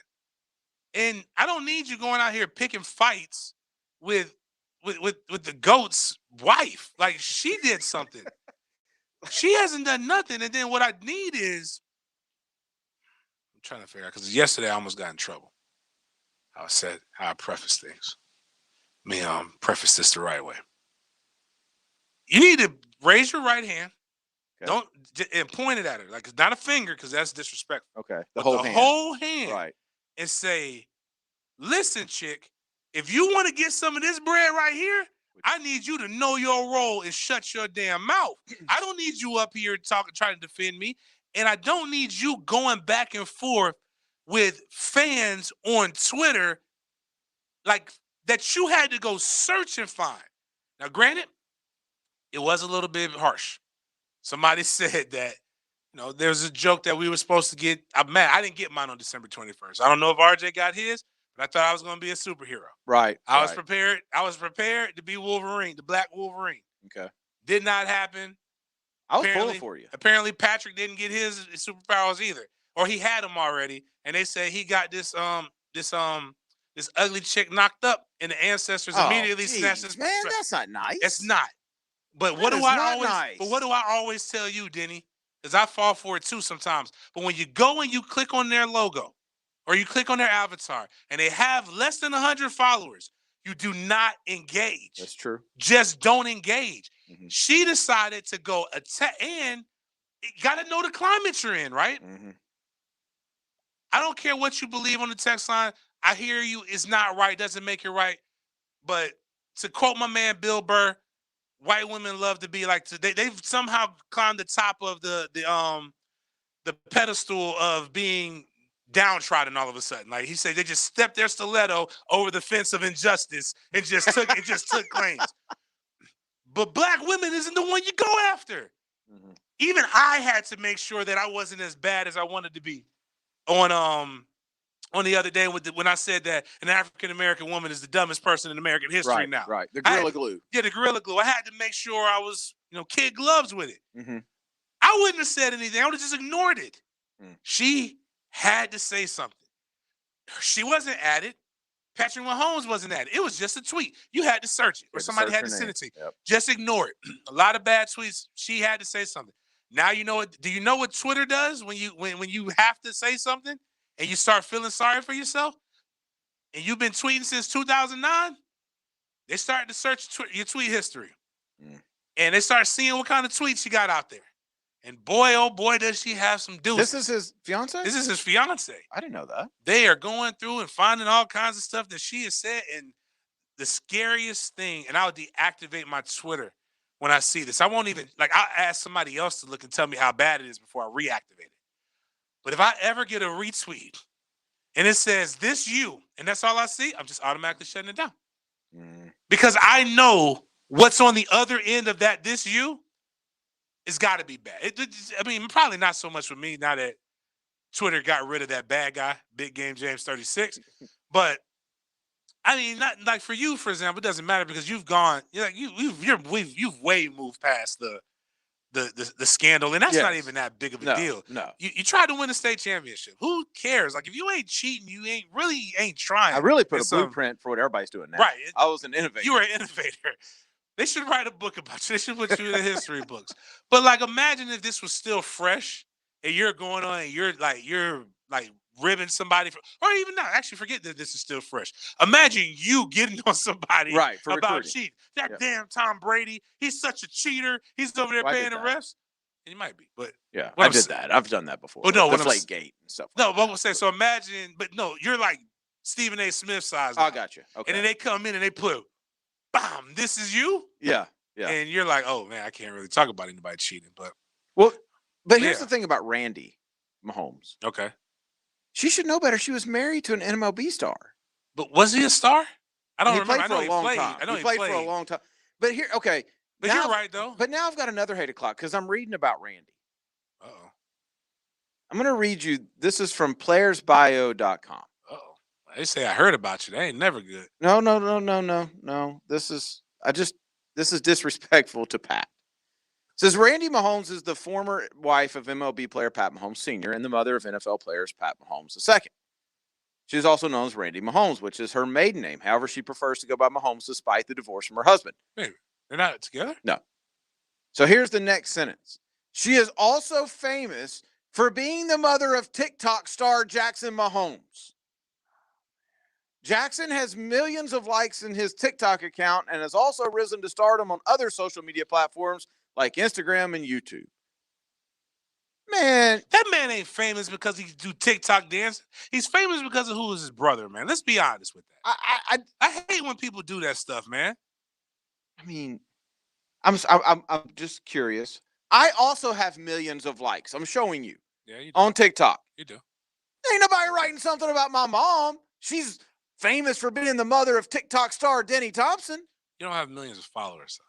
And I don't need you going out here picking fights with the GOAT's wife. Like, she did something. She hasn't done nothing. And then what I need is, I'm trying to figure out, because yesterday I almost got in trouble. How I preface things. Let me preface this the right way. You need to raise your right hand. Okay. And point it at her. Like, it's not a finger, because that's disrespectful. Okay. The whole hand. Right. And say, listen, chick, if you want to get some of this bread right here, I need you to know your role and shut your damn mouth. I don't need you up here trying to defend me. And I don't need you going back and forth with fans on Twitter like that you had to go search and find. Now, granted, it was a little bit harsh. Somebody said that, there's a joke that we were supposed to get. I'm mad. I didn't get mine on December 21st. I don't know if RJ got his, but I thought I was going to be a superhero. Right. I was prepared. I was prepared to be Wolverine, the Black Wolverine. Okay. Did not happen. I was pulling for you. Apparently, Patrick didn't get his superpowers either, or he had them already. And they say he got this ugly chick knocked up, and the ancestors immediately snatched his. Man, that's not nice. It's not. But what do I always tell you, Denny? Because I fall for it too sometimes. But when you go and you click on their logo or you click on their avatar and they have less than 100 followers, you do not engage. That's true. Just don't engage. She decided to go attack, and got to know the climate you're in, right? I don't care what you believe on the text line. I hear you. It's not right. Doesn't make it right. But to quote my man Bill Burr, white women love to be like they've somehow climbed the top of the pedestal of being downtrodden all of a sudden. Like he said, they just stepped their stiletto over the fence of injustice and just took claims. But black women isn't the one you go after. Even I had to make sure that I wasn't as bad as I wanted to be on on the other day when I said that an African American woman is the dumbest person in American history now. Right. The Gorilla Glue. Yeah, the Gorilla Glue. I had to make sure I was, kid gloves with it. Mm-hmm. I wouldn't have said anything. I would have just ignored it. Mm. She had to say something. She wasn't at it. Patrick Mahomes wasn't at it. It was just a tweet. You had to search it, or somebody had to send it to you. Yep. Just ignore it. A lot of bad tweets. She had to say something. Now you know what? Do you know what Twitter does when you have to say something and you start feeling sorry for yourself? And you've been tweeting since 2009. They started to search your tweet history, and they start seeing what kind of tweets you got out there. And boy, oh boy, does she have some doozies. This is his fiance? This is his fiance. I didn't know that. They are going through and finding all kinds of stuff that she has said. And the scariest thing, and I'll deactivate my Twitter when I see this. I won't even, I'll ask somebody else to look and tell me how bad it is before I reactivate it. But if I ever get a retweet and it says, "this you," and that's all I see, I'm just automatically shutting it down. Because I know what's on the other end of that "this you" it's got to be bad. Probably not so much with me now that Twitter got rid of that bad guy, Big Game James 36. But not like for you, for example, it doesn't matter because you've gone. You've way moved past the scandal, and that's not even that big of a deal. No, you tried to win a state championship. Who cares? Like if you ain't cheating, you ain't trying. I really put a blueprint for what everybody's doing now. Right. I was an innovator. You were an innovator. They should write a book about you. They should put you in the history books. But imagine if this was still fresh and you're going on and you're ribbing somebody or even not. Actually, forget that this is still fresh. Imagine you getting on somebody about recruiting. cheating. Damn Tom Brady. He's such a cheater. He's over there paying the refs. And he might be, but yeah, I did that. I've done that before. Oh no, the Flake Gate and stuff. No, what I'm saying. So imagine, but no, you're like Stephen A. Smith size. I got you. Okay. And then they come in and they put, "Bam, this is you." Yeah. And you're like, "Oh man, I can't really talk about anybody cheating." But here's the thing about Randy Mahomes. Okay. She should know better. She was married to an MLB star. But was he a star? I don't remember. He played for a long time. I know he played for a long time. But here, okay. But you're right though. But now I've got another hate o'clock because I'm reading about Randy. Uh-oh. I'm going to read you. This is from playersbio.com. Uh-oh. They say I heard about you. They ain't never good. No. This is disrespectful to Pat. It says Randy Mahomes is the former wife of MLB player Pat Mahomes Sr. and the mother of NFL players Pat Mahomes II. She is also known as Randy Mahomes, which is her maiden name. However, she prefers to go by Mahomes despite the divorce from her husband. Maybe. They're not together? No. So here's the next sentence. She is also famous for being the mother of TikTok star Jackson Mahomes. Jackson has millions of likes in his TikTok account and has also risen to stardom on other social media platforms like Instagram and YouTube. Man, that man ain't famous because he do TikTok dance. He's famous because of who is his brother, man. Let's be honest with that. I hate when people do that stuff, man. I mean, I'm just curious. I also have millions of likes. I'm showing you. Yeah, you do. On TikTok. You do. Ain't nobody writing something about my mom. She's famous for being the mother of TikTok star Denny Thompson. You don't have millions of followers, though.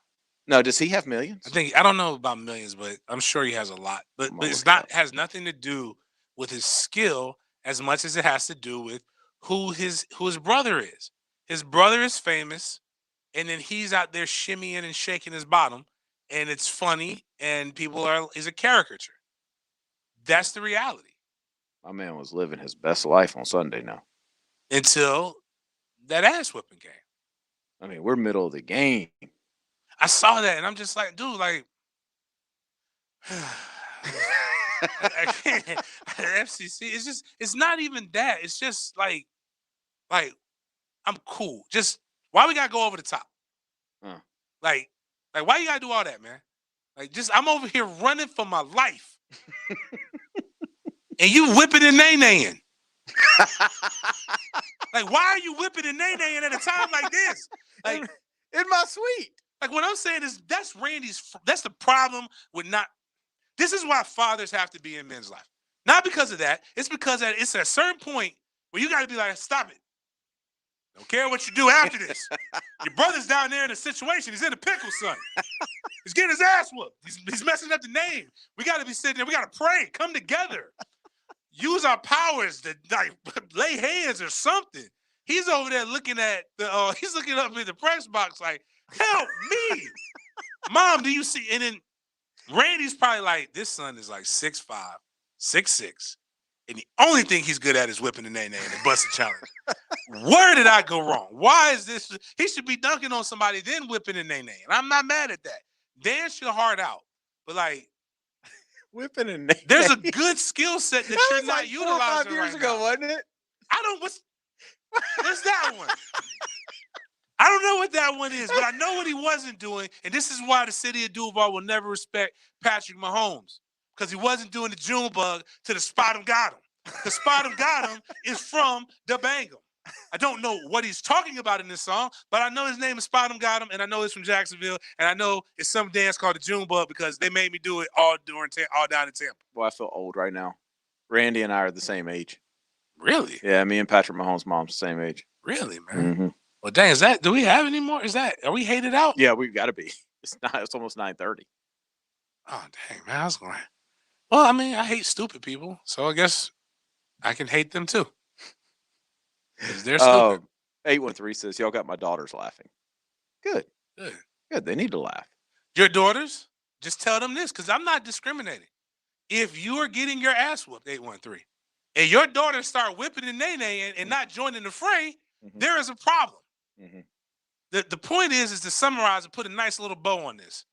No, does he have millions? I don't know about millions, but I'm sure he has a lot. But it's has nothing to do with his skill as much as it has to do with who his brother is. His brother is famous, and then he's out there shimmying and shaking his bottom, and it's funny, and is a caricature. That's the reality. My man was living his best life on Sunday now. Until that ass whipping came. I mean, we're middle of the game. I saw that, and I'm just like, dude, like, FCC. It's not even that. It's just like, I'm cool. Just why we gotta go over the top? Like, why you gotta do all that, man? Like, I'm over here running for my life, and you whipping and nay-naying. Like, why are you whipping and nay-naying at a time like this? Like, in my suite. Like, what I'm saying is that's the problem with this is why fathers have to be in men's life. Not because of that. It's because it's at a certain point where you got to be like, stop it. Don't care what you do after this. Your brother's down there in a situation. He's in a pickle, son. He's getting his ass whooped. He's messing up the name. We got to be sitting there. We got to pray. Come together. use our powers to like lay hands or something. He's over there looking at the. He's looking up in the press box like, "Help me, Mom! Do you see?" And then Randy's probably like, "This son is like 6'5", 6'6", and the only thing he's good at is whipping the nay-nay and the busted challenge. Where did I go wrong? Why is this? He should be dunking on somebody, then whipping the nay-nay. And I'm not mad at that. Dance your heart out, but like whipping a nay-nay. There's a good skill set that you're not like 4 or utilizing 5 years right ago, now. wasn't it? I don't. What's that one? I don't know what that one is, but I know what he wasn't doing, and this is why the city of Duval will never respect Patrick Mahomes, because he wasn't doing the June bug to the spot him got him. The spot him got him is from the Bangum. I don't know what he's talking about in this song, but I know his name is Spot him got him, and I know it's from Jacksonville, and I know it's some dance called the June bug because they made me do it all down in Tampa. Boy, I feel old right now. Randy and I are the same age. Really? Yeah, me and Patrick Mahomes' mom's the same age. Really, man? Mm-hmm. Well, dang, do we have any more? Are we hated out? Yeah, we've got to be. It's almost 9:30. Oh, dang, man. I was going. Well, I mean, I hate stupid people, so I guess I can hate them too. They're stupid. 813 says, y'all got my daughters laughing. Good. Good. They need to laugh. Your daughters? Just tell them this, because I'm not discriminating. If you are getting your ass whooped, 813, and your daughters start whipping the nay-nay and not joining the fray, there is a problem. The point is to summarize and put a nice little bow on this,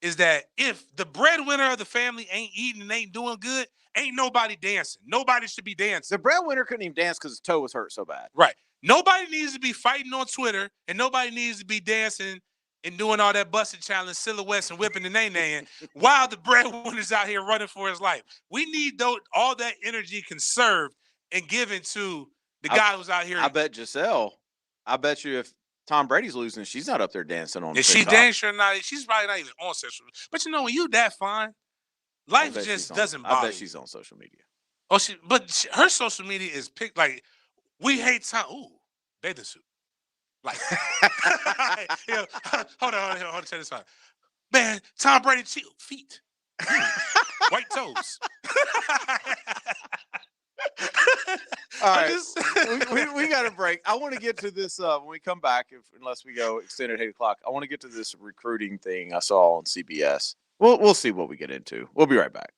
is that if the breadwinner of the family ain't eating and ain't doing good, ain't nobody dancing. Nobody should be dancing. The breadwinner couldn't even dance because his toe was hurt so bad. Right. Nobody needs to be fighting on Twitter, and nobody needs to be dancing and doing all that busted challenge silhouettes and whipping the nay-nay while the breadwinner's out here running for his life. We need all that energy conserved and given to the guy who's out here. I bet you if Tom Brady's losing, she's not up there dancing on. Is she dang sure not? She's probably not even on social media. But you know, when you that fine, life just doesn't bother. I bet she's on social media. Oh, her social media is picked like, we hate Tom. Ooh, bathing suit. Like, hold on, check this out. Man, Tom Brady feet, white toes. All right, we got a break. I want to get to this when we come back. Unless we go extended 8 o'clock, I want to get to this recruiting thing I saw on CBS. We'll see what we get into. We'll be right back.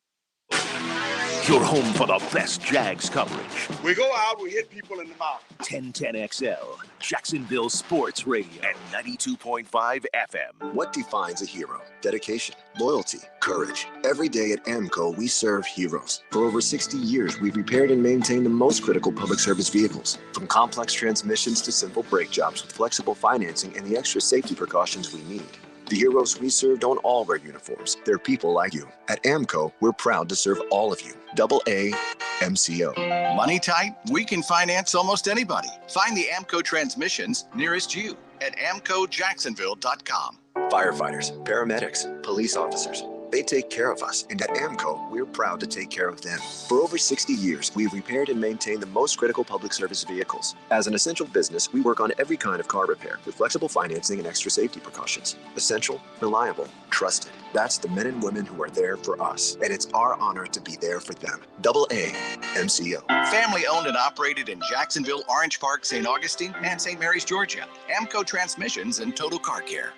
Your home for the best Jags coverage. We go out, we hit people in the mouth. 1010XL, Jacksonville Sports Radio, and 92.5 FM. What defines a hero? Dedication, loyalty, courage. Every day at AMCO, we serve heroes. For over 60 years, we've repaired and maintained the most critical public service vehicles. From complex transmissions to simple brake jobs with flexible financing and the extra safety precautions we need. The heroes we serve don't all wear uniforms. They're people like you. At AMCO, we're proud to serve all of you. AA MCO. Money tight? We can finance almost anybody. Find the AMCO transmissions nearest you at amcojacksonville.com. Firefighters, paramedics, police officers. They take care of us, and at AMCO, we're proud to take care of them. For over 60 years, we've repaired and maintained the most critical public service vehicles. As an essential business, we work on every kind of car repair with flexible financing and extra safety precautions. Essential, reliable, trusted. That's the men and women who are there for us, and it's our honor to be there for them. AA MCO. Family owned and operated in Jacksonville, Orange Park, St. Augustine, and St. Mary's, Georgia. AMCO Transmissions and Total Car Care.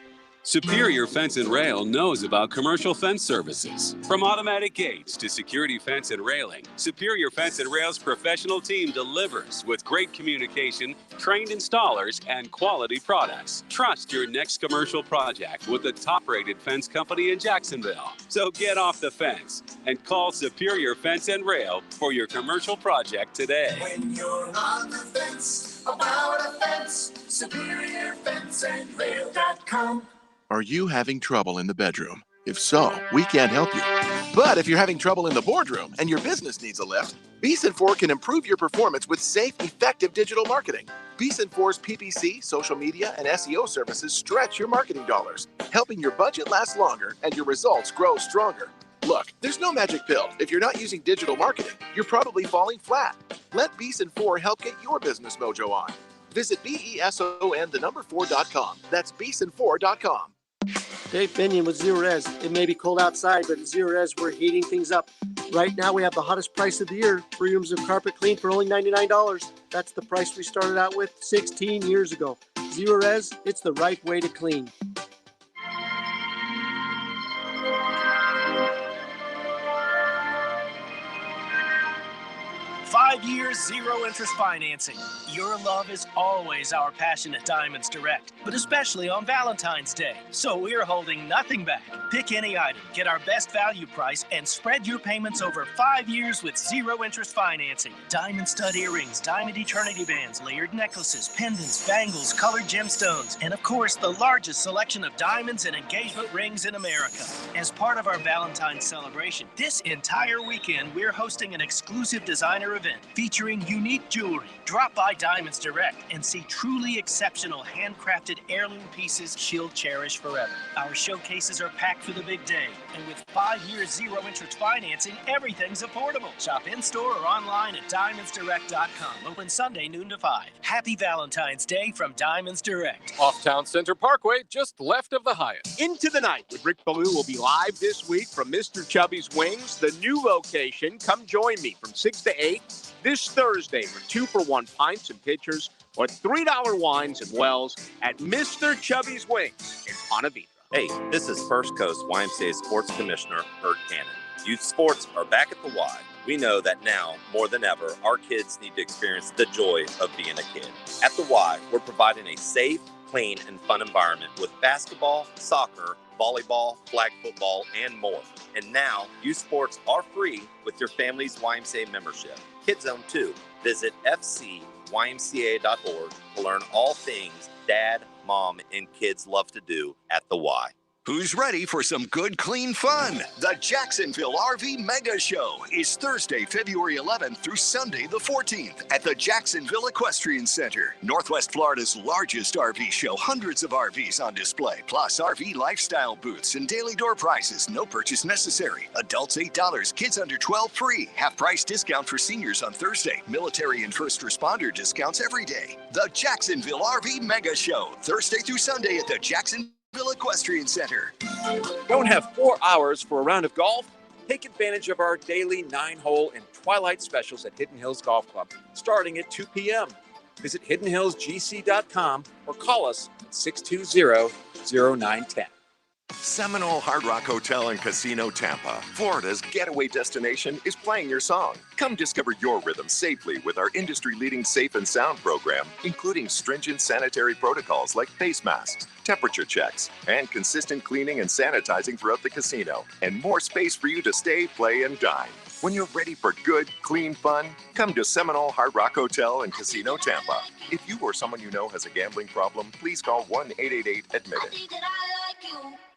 Superior Fence and Rail knows about commercial fence services. From automatic gates to security fence and railing, Superior Fence and Rail's professional team delivers with great communication, trained installers, and quality products. Trust your next commercial project with the top-rated fence company in Jacksonville. So get off the fence and call Superior Fence and Rail for your commercial project today. When you're on the fence, about a fence, SuperiorFenceandRail.com. Are you having trouble in the bedroom? If so, we can't help you. But if you're having trouble in the boardroom and your business needs a lift, Beeson4 can improve your performance with safe, effective digital marketing. Beeson4's PPC, social media, and SEO services stretch your marketing dollars, helping your budget last longer and your results grow stronger. Look, there's no magic pill. If you're not using digital marketing, you're probably falling flat. Let Beeson4 help get your business mojo on. Visit BESON4.com. That's Beeson4.com. Dave Binion with Zero Res. It may be cold outside, but at Zero Res, we're heating things up. Right now, we have the hottest price of the year. 3 rooms of carpet clean for only $99. That's the price we started out with 16 years ago. Zero Res, it's the right way to clean. Five years, zero interest financing. Your love is always our passion at Diamonds Direct, but especially on Valentine's Day. So we're holding nothing back. Pick any item, get our best value price, and spread your payments over 5 years with zero interest financing. Diamond stud earrings, diamond eternity bands, layered necklaces, pendants, bangles, colored gemstones, and of course, the largest selection of diamonds and engagement rings in America. As part of our Valentine's celebration, this entire weekend, we're hosting an exclusive designer event featuring unique jewelry. Drop by Diamonds Direct and see truly exceptional handcrafted heirloom pieces she'll cherish forever. Our showcases are packed for the big day, and with 5 years zero interest financing, everything's affordable. Shop in-store or online at diamondsdirect.com. Open Sunday noon to 5. Happy Valentine's Day from Diamonds Direct. Off Town Center Parkway, just left of the Hyatt. Into the Night with Rick Ballou will be live this week from Mr. Chubby's Wings, the new location. Come join me from 6 to 8 this Thursday for 2-for-1 pints and pitchers or $3 wines and wells at Mr. Chubby's Wings in Ponte Vedra. Hey, this is First Coast YMCA Sports Commissioner Bert Cannon. Youth sports are back at the Y. We know that now, more than ever, our kids need to experience the joy of being a kid. At the Y, we're providing a safe, clean, and fun environment with basketball, soccer, volleyball, flag football, and more. And now, youth sports are free with your family's YMCA membership. Kids Zone 2. Visit fcymca.org to learn all things dad, mom, and kids love to do at the Y. Who's ready for some good, clean fun? The Jacksonville RV Mega Show is Thursday, February 11th through Sunday, the 14th at the Jacksonville Equestrian Center. Northwest Florida's largest RV show. Hundreds of RVs on display, plus RV lifestyle booths and daily door prices. No purchase necessary. Adults $8, kids under 12 free. Half price discount for seniors on Thursday. Military and first responder discounts every day. The Jacksonville RV Mega Show, Thursday through Sunday at the Jacksonville Equestrian Center. Don't have 4 hours for a round of golf? Take advantage of our daily 9-hole and twilight specials at Hidden Hills Golf Club, starting at 2 p.m. Visit hiddenhillsgc.com or call us at 620-0910. Seminole Hard Rock Hotel and Casino Tampa, Florida's getaway destination, is playing your song. Come discover your rhythm safely with our industry-leading safe and sound program, including stringent sanitary protocols like face masks, temperature checks, and consistent cleaning and sanitizing throughout the casino, and more space for you to stay, play, and dine. When you're ready for good, clean fun, come to Seminole Hard Rock Hotel and Casino Tampa. If you or someone you know has a gambling problem, please call 1-888-ADMIT-IT.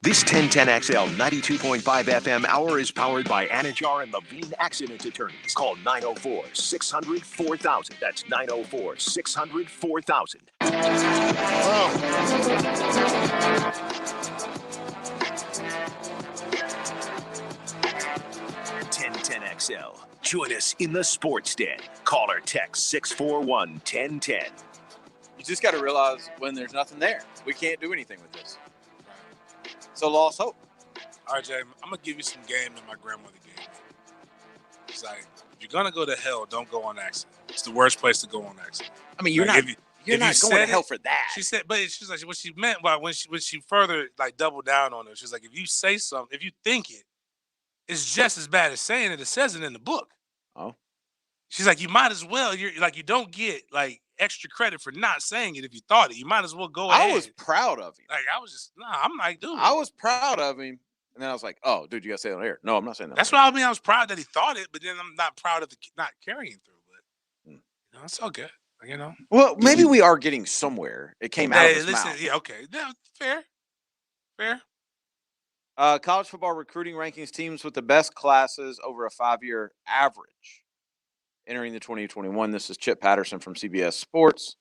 This 1010XL 92.5 FM hour is powered by Anajar and Levine Accident Attorneys. Call 904-600-4000. That's 904-600-4000. 1010XL. Join us in the Sports Den. Call or text 641-1010. You just got to realize when there's nothing there, we can't do anything with this. So lost hope. All right, Jay, I'm going to give you some game that my grandmother gave me. It's like, if you're going to go to hell, don't go on accident. It's the worst place to go on accident. I mean, you're not going to hell for that. She said, but she's like, what she meant, when she further like doubled down on it, she's like, if you say something, if you think it, it's just as bad as saying it. It says it in the book. Oh. She's like, you might as well. You're like, you don't get like extra credit for not saying it if you thought it. You might as well go ahead. I was proud of him. Like, I was just, I'm like, dude. I was proud of him. And then I was like, oh, dude, you got to say it on air. No, I'm not saying that. That's what I mean. I was proud that he thought it, but then I'm not proud of the not carrying through. But, it's all good. Well, maybe we are getting somewhere. It came out of his mouth. Yeah, okay. Yeah, fair. College football recruiting rankings teams with the best classes over a 5-year average entering the 2021. This is Chip Patterson from CBS Sports.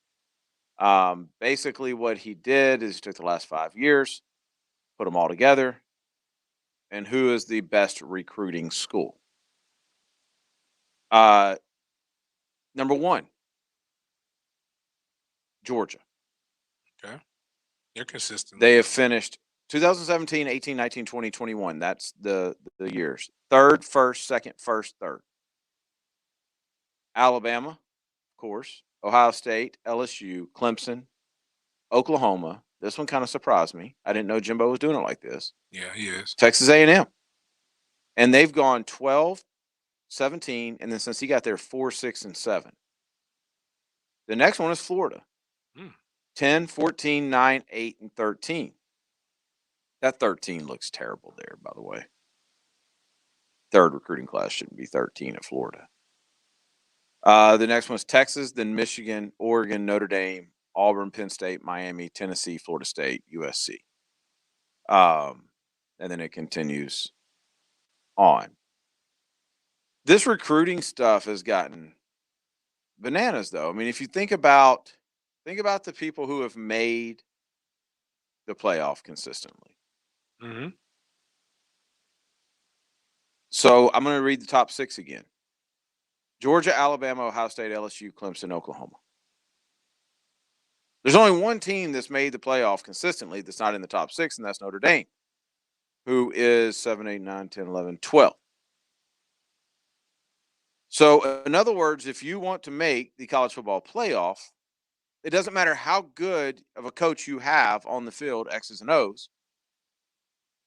Basically, what he did is he took the last 5 years, put them all together, and who is the best recruiting school? Number 1, Georgia. Okay. You're consistent. They have finished 2017, 18, 19, 20, 21. That's the years. Third, first, second, first, third. Alabama, of course. Ohio State, LSU, Clemson, Oklahoma. This one kind of surprised me. I didn't know Jimbo was doing it like this. Yeah, he is. Texas A&M. And they've gone 12, 17, and then since he got there, 4, 6, and 7. The next one is Florida. 10, 14, 9, 8, and 13. That 13 looks terrible there, by the way. Third recruiting class shouldn't be 13 at Florida. The next one's Texas, then Michigan, Oregon, Notre Dame, Auburn, Penn State, Miami, Tennessee, Florida State, USC. And then it continues on. This recruiting stuff has gotten bananas, though. I mean, if you think about the people who have made the playoff consistently. Mm-hmm. So I'm going to read the top 6 again. Georgia, Alabama, Ohio State, LSU, Clemson, Oklahoma. There's only one team that's made the playoff consistently that's not in the top 6, and that's Notre Dame, who is 7, 8, 9, 10, 11, 12. So, in other words, if you want to make the college football playoff, it doesn't matter how good of a coach you have on the field, X's and O's,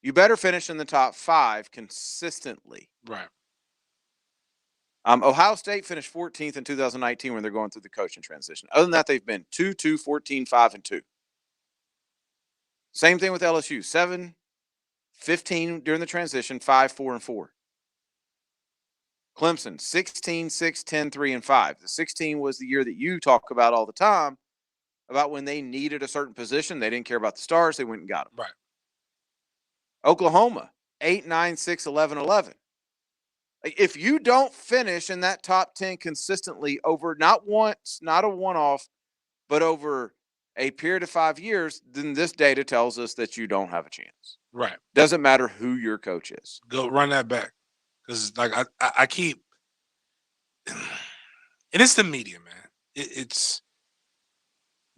you better finish in the top 5 consistently. Right. Ohio State finished 14th in 2019 when they're going through the coaching transition. Other than that, they've been 2, 2, 14, 5, and 2. Same thing with LSU. 7, 15 during the transition, 5, 4, and 4. Clemson, 16, 6, 10, 3, and 5. The 16 was the year that you talk about all the time, about when they needed a certain position. They didn't care about the stars. They went and got them. Right. Oklahoma, 8, 9, 6, 11, 11. If you don't finish in that top 10 consistently over not once, not a one-off, but over a period of 5 years, then this data tells us that you don't have a chance. Right. Doesn't matter who your coach is. Go run that back. Because like I keep, and it's the media, man.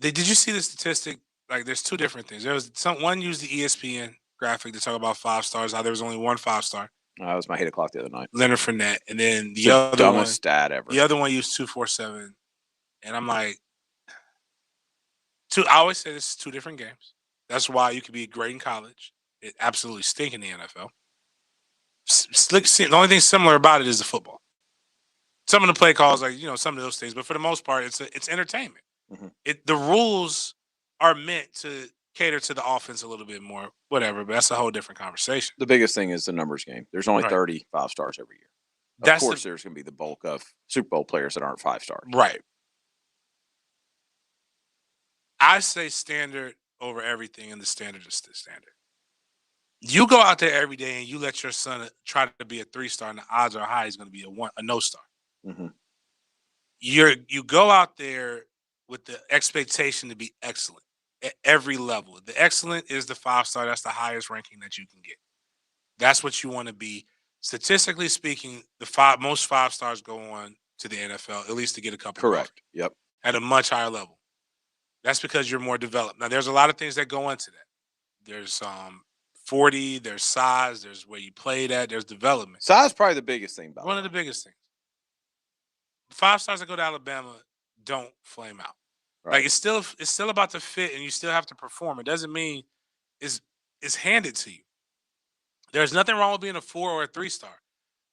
Did you see the statistic? Like, there's 2 different things. There was one used the ESPN graphic to talk about 5 stars. How there was only 1 5-star. That was my 8 o'clock the other night. Leonard Fournette, and then the other dumbest stat ever. The other one used 247, and I'm like, I always say this is 2 different games. That's why you could be great in college. It absolutely stink in the NFL. The only thing similar about it is the football. Some of the play calls, like, some of those things, but for the most part, it's entertainment. Mm-hmm. The rules are meant to cater to the offense a little bit more, whatever, but that's a whole different conversation. The biggest thing is the numbers game. There's only 30 5-stars every year. Of course, there's going to be the bulk of Super Bowl players that aren't 5-stars. Right. I say standard over everything, and the standard is the standard. You go out there every day and you let your son try to be a 3-star, and the odds are high he's going to be a no-star. Mm-hmm. You go out there with the expectation to be excellent at every level. The excellent is the 5-star. That's the highest ranking that you can get. That's what you want to be. Statistically speaking, most 5-stars go on to the NFL, at least to get a couple. Correct. Yep. At a much higher level. That's because you're more developed. Now, there's a lot of things that go into that. There's 40, there's size, there's where you played at, there's development. Size is probably the biggest thing. One of the biggest things. The 5-stars that go to Alabama don't flame out. Right. Like, it's still about to fit, and you still have to perform. It doesn't mean it's handed to you. There's nothing wrong with being a 4 or a 3-star.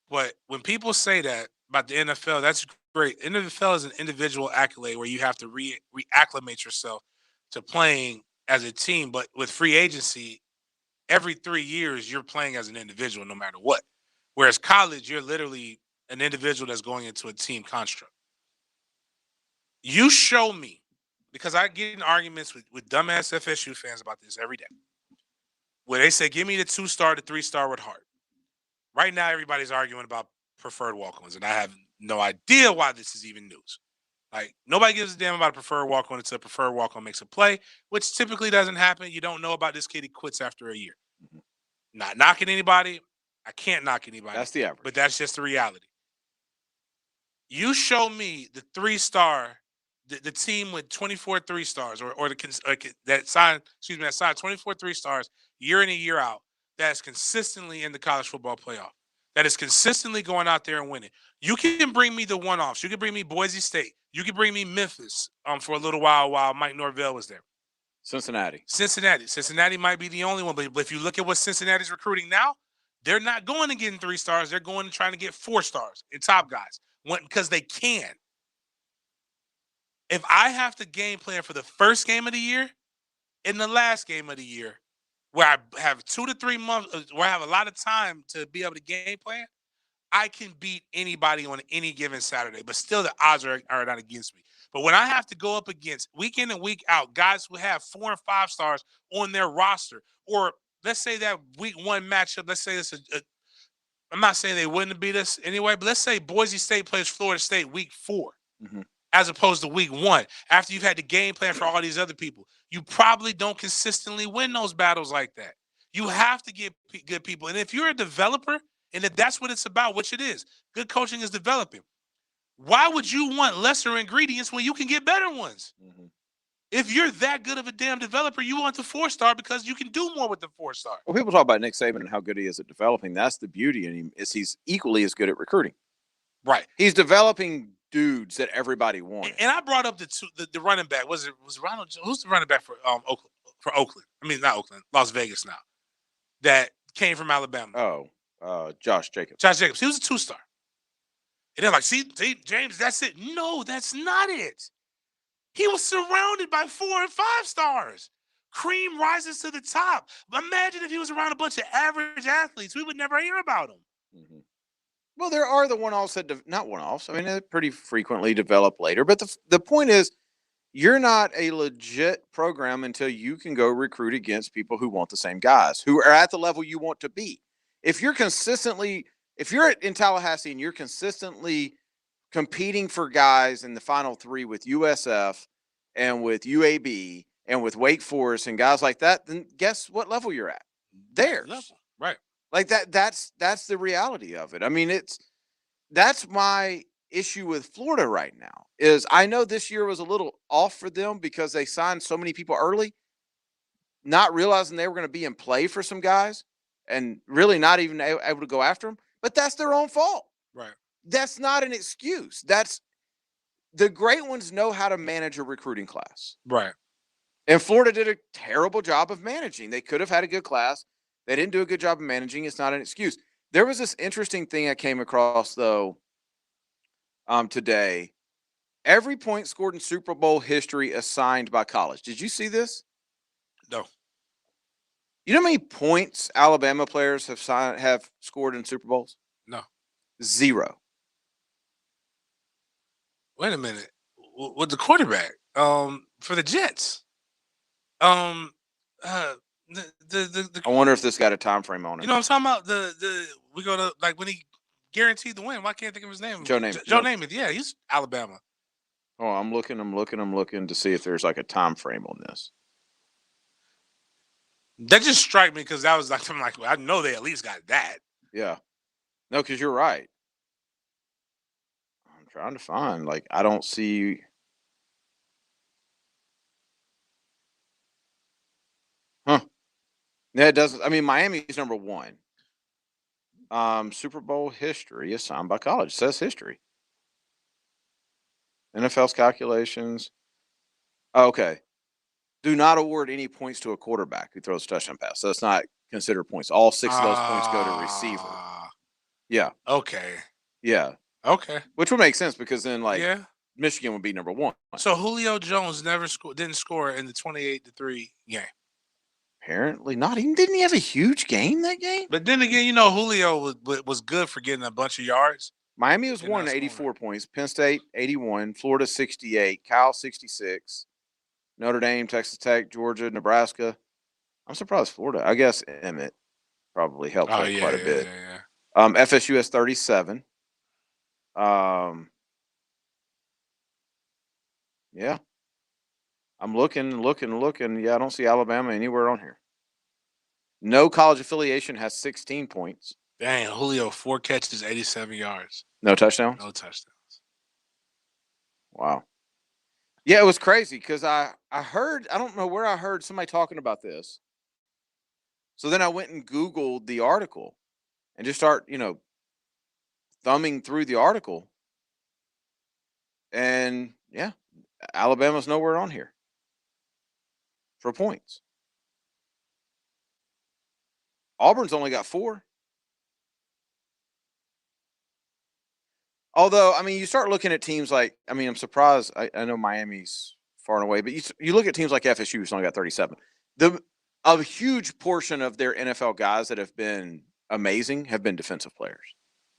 But when people say that about the NFL, that's great. NFL is an individual accolade where you have to reacclimate yourself to playing as a team. But with free agency, every 3 years, you're playing as an individual no matter what. Whereas college, you're literally an individual that's going into a team construct. You show me, because I get in arguments with dumbass FSU fans about this every day, where they say, give me the 2-star, the 3-star with heart. Right now, everybody's arguing about preferred walk-ons, and I have no idea why this is even news. Like, nobody gives a damn about a preferred walk-on until a preferred walk-on makes a play, which typically doesn't happen. You don't know about this kid. He quits after a year. Mm-hmm. Not knocking anybody. I can't knock anybody. That's the average. But that's just the reality. You show me the 3-star, the team with 24 3-stars, or that signed 24 3-stars year in and year out that is consistently in the college football playoff, that is consistently going out there and winning. You can bring me the one-offs. You can bring me Boise State. You can bring me Memphis for a little while Mike Norvell was there. Cincinnati. Cincinnati might be the only one, but if you look at what Cincinnati's recruiting now, they're not going to get 3 stars. They're going to trying to get 4 stars in top guys because they can. If I have to game plan for the first game of the year and the last game of the year, where I have 2 to 3 months, where I have a lot of time to be able to game plan, I can beat anybody on any given Saturday, but still the odds are not against me. But when I have to go up against week in and week out guys who have 4 and 5 stars on their roster, or let's say that week 1 matchup, let's say it's I'm not saying they wouldn't beat us anyway, but let's say Boise State plays Florida State week 4 as opposed to week 1. After you've had the game plan for all these other people, you probably don't consistently win those battles like that. You have to get good people. And if you're a developer, and if that's what it's about, which it is, good coaching is developing. Why would you want lesser ingredients when you can get better ones? If you're that good of a damn developer, you want the 4-star because you can do more with the 4-star. Well, people talk about Nick Saban and how good he is at developing. That's the beauty in him, is he's equally as good at recruiting. Right. He's developing dudes that everybody wants. And I brought up the running back. Was Ronald? Who's the running back for Oakland? For Oakland? I mean, not Oakland, Las Vegas now. That came from Alabama. Josh Jacobs. Josh Jacobs. He was a 2-star. And they're like, see, James, that's it. No, that's not it. He was surrounded by 4 and 5 stars. Cream rises to the top. Imagine if he was around a bunch of average athletes. We would never hear about him. Well, there are the one-offs that not one-offs. I mean, they pretty frequently develop later. But the point is, you're not a legit program until you can go recruit against people who want the same guys, who are at the level you want to be. If you're in Tallahassee and you're consistently competing for guys in the Final 3 with USF and with UAB and with Wake Forest and guys like that, then guess what level you're at? Theirs. Right. Like that's the reality of it. I mean, that's my issue with Florida right now. Is I know this year was a little off for them because they signed so many people early, not realizing they were going to be in play for some guys and really not even able to go after them. But that's their own fault. Right. That's not an excuse. That's the great ones know how to manage a recruiting class. Right. And Florida did a terrible job of managing. They could have had a good class. They didn't do a good job of managing. It's not an excuse. There was this interesting thing I came across, though, today. Every point scored in Super Bowl history assigned by college. Did you see this? No. You know how many points Alabama players have scored in Super Bowls? No. 0. Wait a minute. With the quarterback for the Jets. I wonder if this got a time frame on it. You know what I'm talking about? We go to like when he guaranteed the win. Why can't I think of his name? Joe Namath. Joe Namath. Yeah, he's Alabama. Oh, I'm looking to see if there's like a time frame on this. That just struck me because that was like I'm like, well, I know they at least got that. Yeah. No, because you're right. I'm trying to find, like, I don't see. Huh. Yeah, it doesn't. I mean, Miami's number 1. Super Bowl history assigned by college. It says history. NFL's calculations. Okay. Do not award any points to a quarterback who throws a touchdown pass. So it's not considered points. All 6 of those points go to receiver. Yeah. Okay. Yeah. Okay. Which would make sense because then, like, Yeah. Michigan would be number 1. So Julio Jones didn't score in the 28-3 game. Apparently not. Even didn't he have a huge game that game? But then again, you know, Julio was good for getting a bunch of yards. Miami was 1 84 points. Penn State 81. Florida 68. Cal 66. Notre Dame, Texas Tech, Georgia, Nebraska. I'm surprised Florida. I guess Emmett probably helped quite a bit. FSU has 37. Yeah. I'm looking. Yeah, I don't see Alabama anywhere on here. No college affiliation has 16 points. Dang, Julio, 4 catches, 87 yards. No touchdowns? No touchdowns. Wow. Yeah, it was crazy because I heard, I don't know where I heard somebody talking about this. So then I went and Googled the article and just start, thumbing through the article. And yeah, Alabama's nowhere on here for points. Auburn's only got 4. Although, I mean, you start looking at teams like, I'm surprised. I know Miami's far and away, but you look at teams like FSU, who's only got 37. A huge portion of their NFL guys that have been amazing have been defensive players.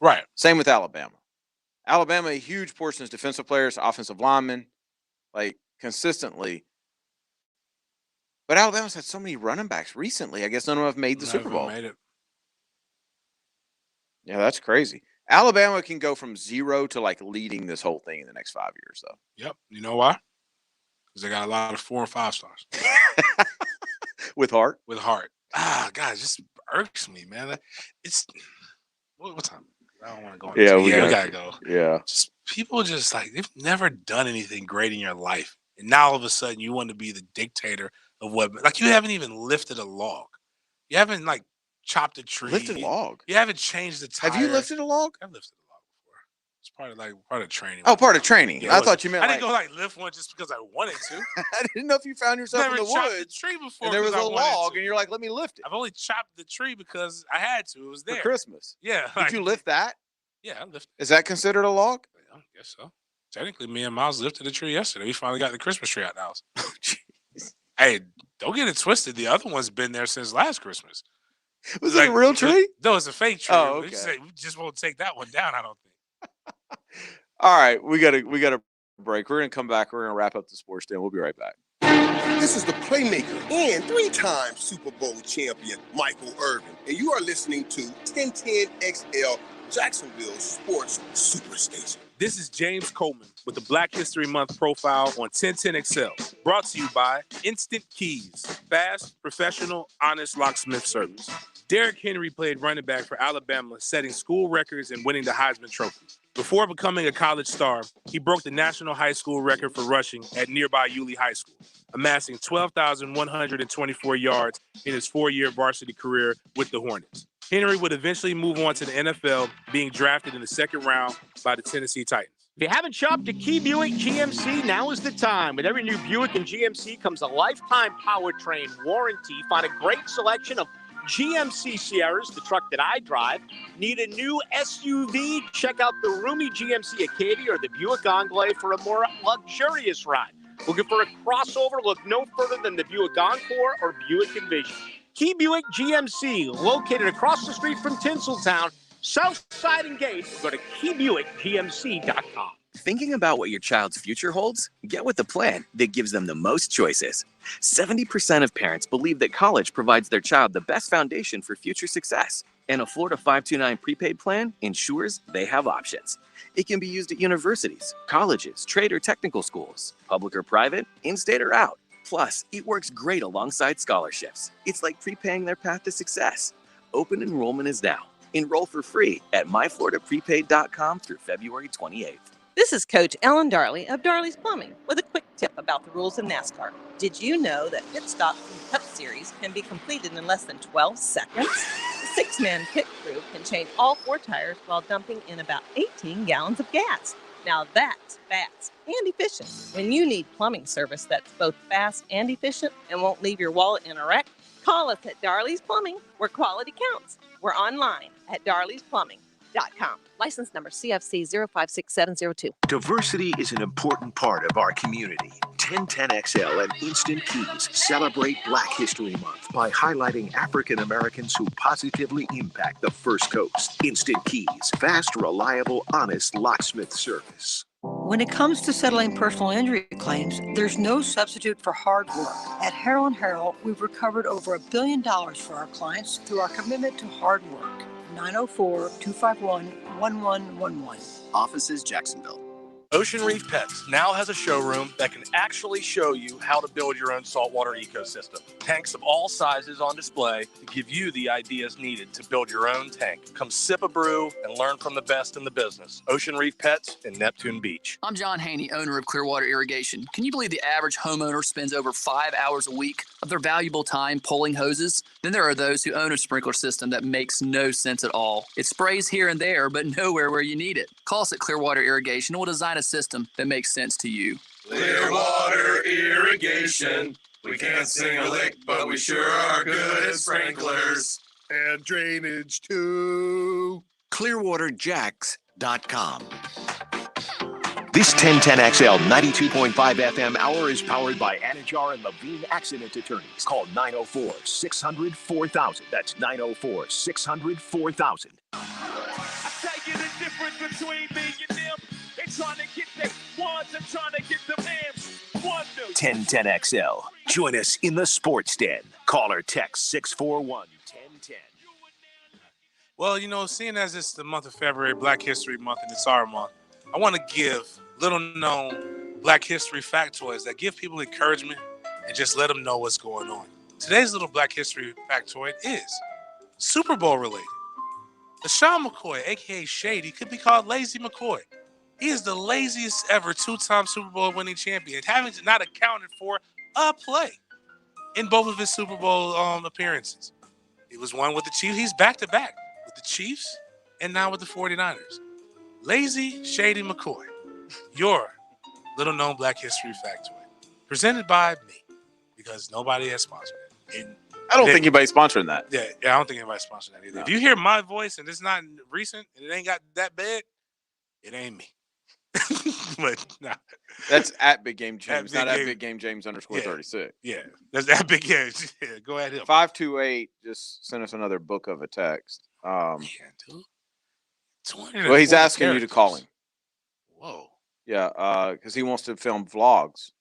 Right. Same with Alabama. Alabama, a huge portion is defensive players, offensive linemen, like consistently. But Alabama's had so many running backs recently. I guess none of them have made the Super Bowl. Made it. Yeah, that's crazy. Alabama can go from 0 to like leading this whole thing in the next 5 years, though. Yep. You know why? Because they got a lot of 4 and 5 stars. With heart? With heart. God, it just irks me, man. It's what time? I don't want to go. Yeah, we gotta go. Yeah. Just people just like they've never done anything great in your life, and now all of a sudden you want to be the dictator of what? Like you haven't even lifted a log. You haven't like chopped a tree. Lifted a log. You haven't changed the tire. Have you lifted a log? I've lifted a log before. It's part of training. Oh, part of training. Yeah, I thought you meant. I didn't go like lift one just because I wanted to. I didn't know if you found yourself Never in the chopped woods the tree before and there was because a I wanted log, to. and you're like, "Let me lift it." I've only chopped the tree because I had to. It was there For Christmas. Yeah. Did you lift that? Yeah, I lifted. Is that considered a log? I guess so. Technically, me and Miles lifted the tree yesterday. We finally got the Christmas tree out the house. Hey, don't get it twisted. The other one's been there since last Christmas. Was it a real tree? No, it's a fake tree. Oh, We okay. just won't take that one down, I don't think. All right, we got a break. We're gonna come back. We're gonna wrap up the sports den. We'll be right back. This is the playmaker and 3-time Super Bowl champion, Michael Irvin. And you are listening to 1010XL Jacksonville Sports Superstation. This is James Coleman with the Black History Month profile on 1010XL. Brought to you by Instant Keys. Fast, professional, honest locksmith service. Derrick Henry played running back for Alabama, setting school records and winning the Heisman Trophy. Before becoming a college star, he broke the national high school record for rushing at nearby Yulee High School, amassing 12,124 yards in his 4-year varsity career with the Hornets. Henry would eventually move on to the NFL, being drafted in the 2nd round by the Tennessee Titans. If you haven't shopped at Key Buick GMC, now is the time. With every new Buick and GMC comes a lifetime powertrain warranty. Find a great selection of GMC Sierras, the truck that I drive. Need a new SUV? Check out the roomy GMC Acadia or the Buick Enclave for a more luxurious ride. Looking for a crossover? Look no further than the Buick Encore or Buick Envision. Key Buick GMC, located across the street from Tinseltown, South Side and Gate. Go to keybuickgmc.com. Thinking about what your child's future holds? Get with the plan that gives them the most choices. 70% of parents believe that college provides their child the best foundation for future success. And a Florida 529 prepaid plan ensures they have options. It can be used at universities, colleges, trade or technical schools, public or private, in-state or out. Plus, it works great alongside scholarships. It's like prepaying their path to success. Open enrollment is now. Enroll for free at myfloridaprepaid.com through February 28th. This is Coach Ellen Darley of Darley's Plumbing with a quick tip about the rules of NASCAR. Did you know that pit stops in the Cup Series can be completed in less than 12 seconds? The 6-man pit crew can change all 4 tires while dumping in about 18 gallons of gas. Now that's fast and efficient. When you need plumbing service that's both fast and efficient and won't leave your wallet in a wreck, call us at Darley's Plumbing, where quality counts. We're online at darleysplumbing.com. License number CFC 056702. Diversity is an important part of our community. 1010XL and Instant Keys celebrate Black History Month by highlighting African Americans who positively impact the First Coast. Instant Keys, fast, reliable, honest locksmith service. When it comes to settling personal injury claims, there's no substitute for hard work. At Harrell & Harrell, we've recovered over $1 billion for our clients through our commitment to hard work. 904-251-1111. Offices, Jacksonville. Ocean Reef Pets now has a showroom that can actually show you how to build your own saltwater ecosystem. Tanks of all sizes on display to give you the ideas needed to build your own tank. Come sip a brew and learn from the best in the business. Ocean Reef Pets in Neptune Beach. I'm John Haney, owner of Clearwater Irrigation. Can you believe the average homeowner spends over 5 hours a week of their valuable time pulling hoses? Then there are those who own a sprinkler system that makes no sense at all. It sprays here and there, but nowhere where you need it. Call us at Clearwater Irrigation and we'll design a system that makes sense to you. Clearwater Irrigation. We can't sing a lick, but we sure are good at sprinklers. And drainage too. ClearwaterJacks.com. This 1010XL 92.5 FM hour is powered by Anajar and Levine Accident Attorneys. Call 904-600-4000. That's 904-600-4000. I tell you the difference between me and them. They trying to get their ones and trying to get them amps. 1 million. 1010XL. Join us in the Sports Den. Call or text 641-1010. Well, you know, seeing as it's the month of February, Black History Month, and it's our month, I want to give little-known Black History factoids that give people encouragement and just let them know what's going on. Today's little Black History factoid is Super Bowl related. LaShawn McCoy, a.k.a. Shady, could be called Lazy McCoy. He is the laziest ever two-time Super Bowl winning champion, having not accounted for a play in both of his Super Bowl appearances. He was one with the Chiefs. He's back-to-back with the Chiefs and now with the 49ers. Lazy Shady McCoy, your little-known Black History factoid, presented by me, because nobody has sponsored it. And I don't think anybody's sponsoring that. Yeah, I don't think anybody's sponsoring that either. No. If you hear my voice and it's not recent and it ain't got that bad, it ain't me. But nah. That's at Big Game James, At not Big at Game- Big Game James _36. Yeah, that's that big. Yeah, go at him. 528 just sent us another book of a text. Yeah, dude. Well, he's asking you to call him. Whoa. Yeah, because he wants to film vlogs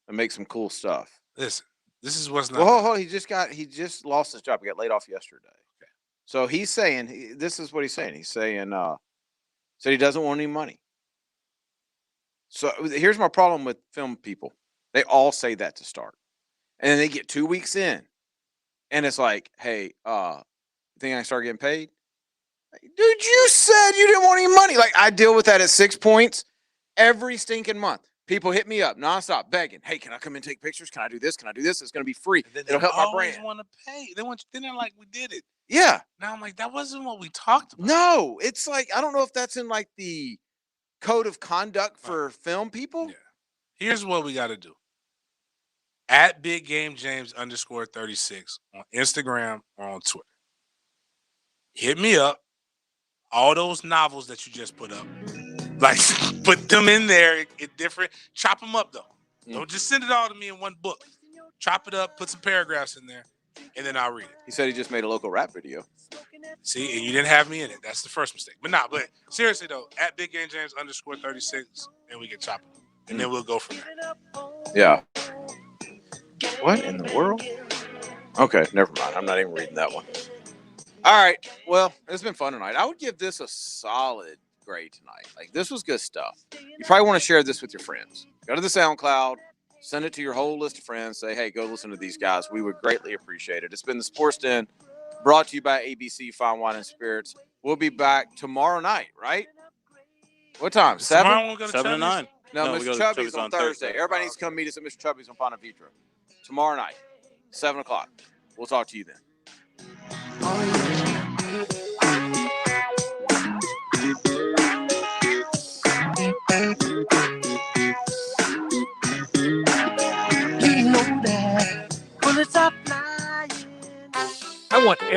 and make some cool stuff. Listen, this is what's not. Well, he just lost his job. He got laid off yesterday. Okay. So he's saying this is what he's saying. He's saying said he doesn't want any money. So here's my problem with film people. They all say that to start. And then they get 2 weeks in. And it's like, hey, you think I can start getting paid? Dude, you said you didn't want any money. Like, I deal with that at 6 points every stinking month. People hit me up nonstop begging, hey, can I come and take pictures? Can I do this? Can I do this? It's going to be free. It'll help my brand. They want to pay. They want. They're not like we did it. Yeah. Now I'm like, that wasn't what we talked about. No, it's like, I don't know if that's in like the code of conduct for film people. Yeah. Here's what we got to do. At Big Game James _36 on Instagram or on Twitter. Hit me up. All those novels that you just put up, like put them in there in different. Chop them up though. Don't just send it all to me in one book. Chop it up. Put some paragraphs in there, and then I'll read it. He said he just made a local rap video. See, and you didn't have me in it. That's the first mistake. But but seriously though, at Big Game James _36, and we can chop it, and then we'll go from there. Yeah. What in the world? Okay, never mind. I'm not even reading that one. All right. Well, it's been fun tonight. I would give this a solid grade tonight. Like, this was good stuff. You probably want to share this with your friends. Go to the SoundCloud, send it to your whole list of friends. Say, hey, go listen to these guys. We would greatly appreciate it. It's been the Sports Den, brought to you by ABC Fine Wine and Spirits. We'll be back tomorrow night, right? What time? 7? Tomorrow we'll go to 7 to 9. No, we go Mr. to Chubby's Chubby's on on Thursday. Thursday. Everybody needs to come meet us at Mr. Chubby's on Ponte Vedra. Tomorrow night, 7 o'clock. We'll talk to you then. We know that bullets are flying. I want every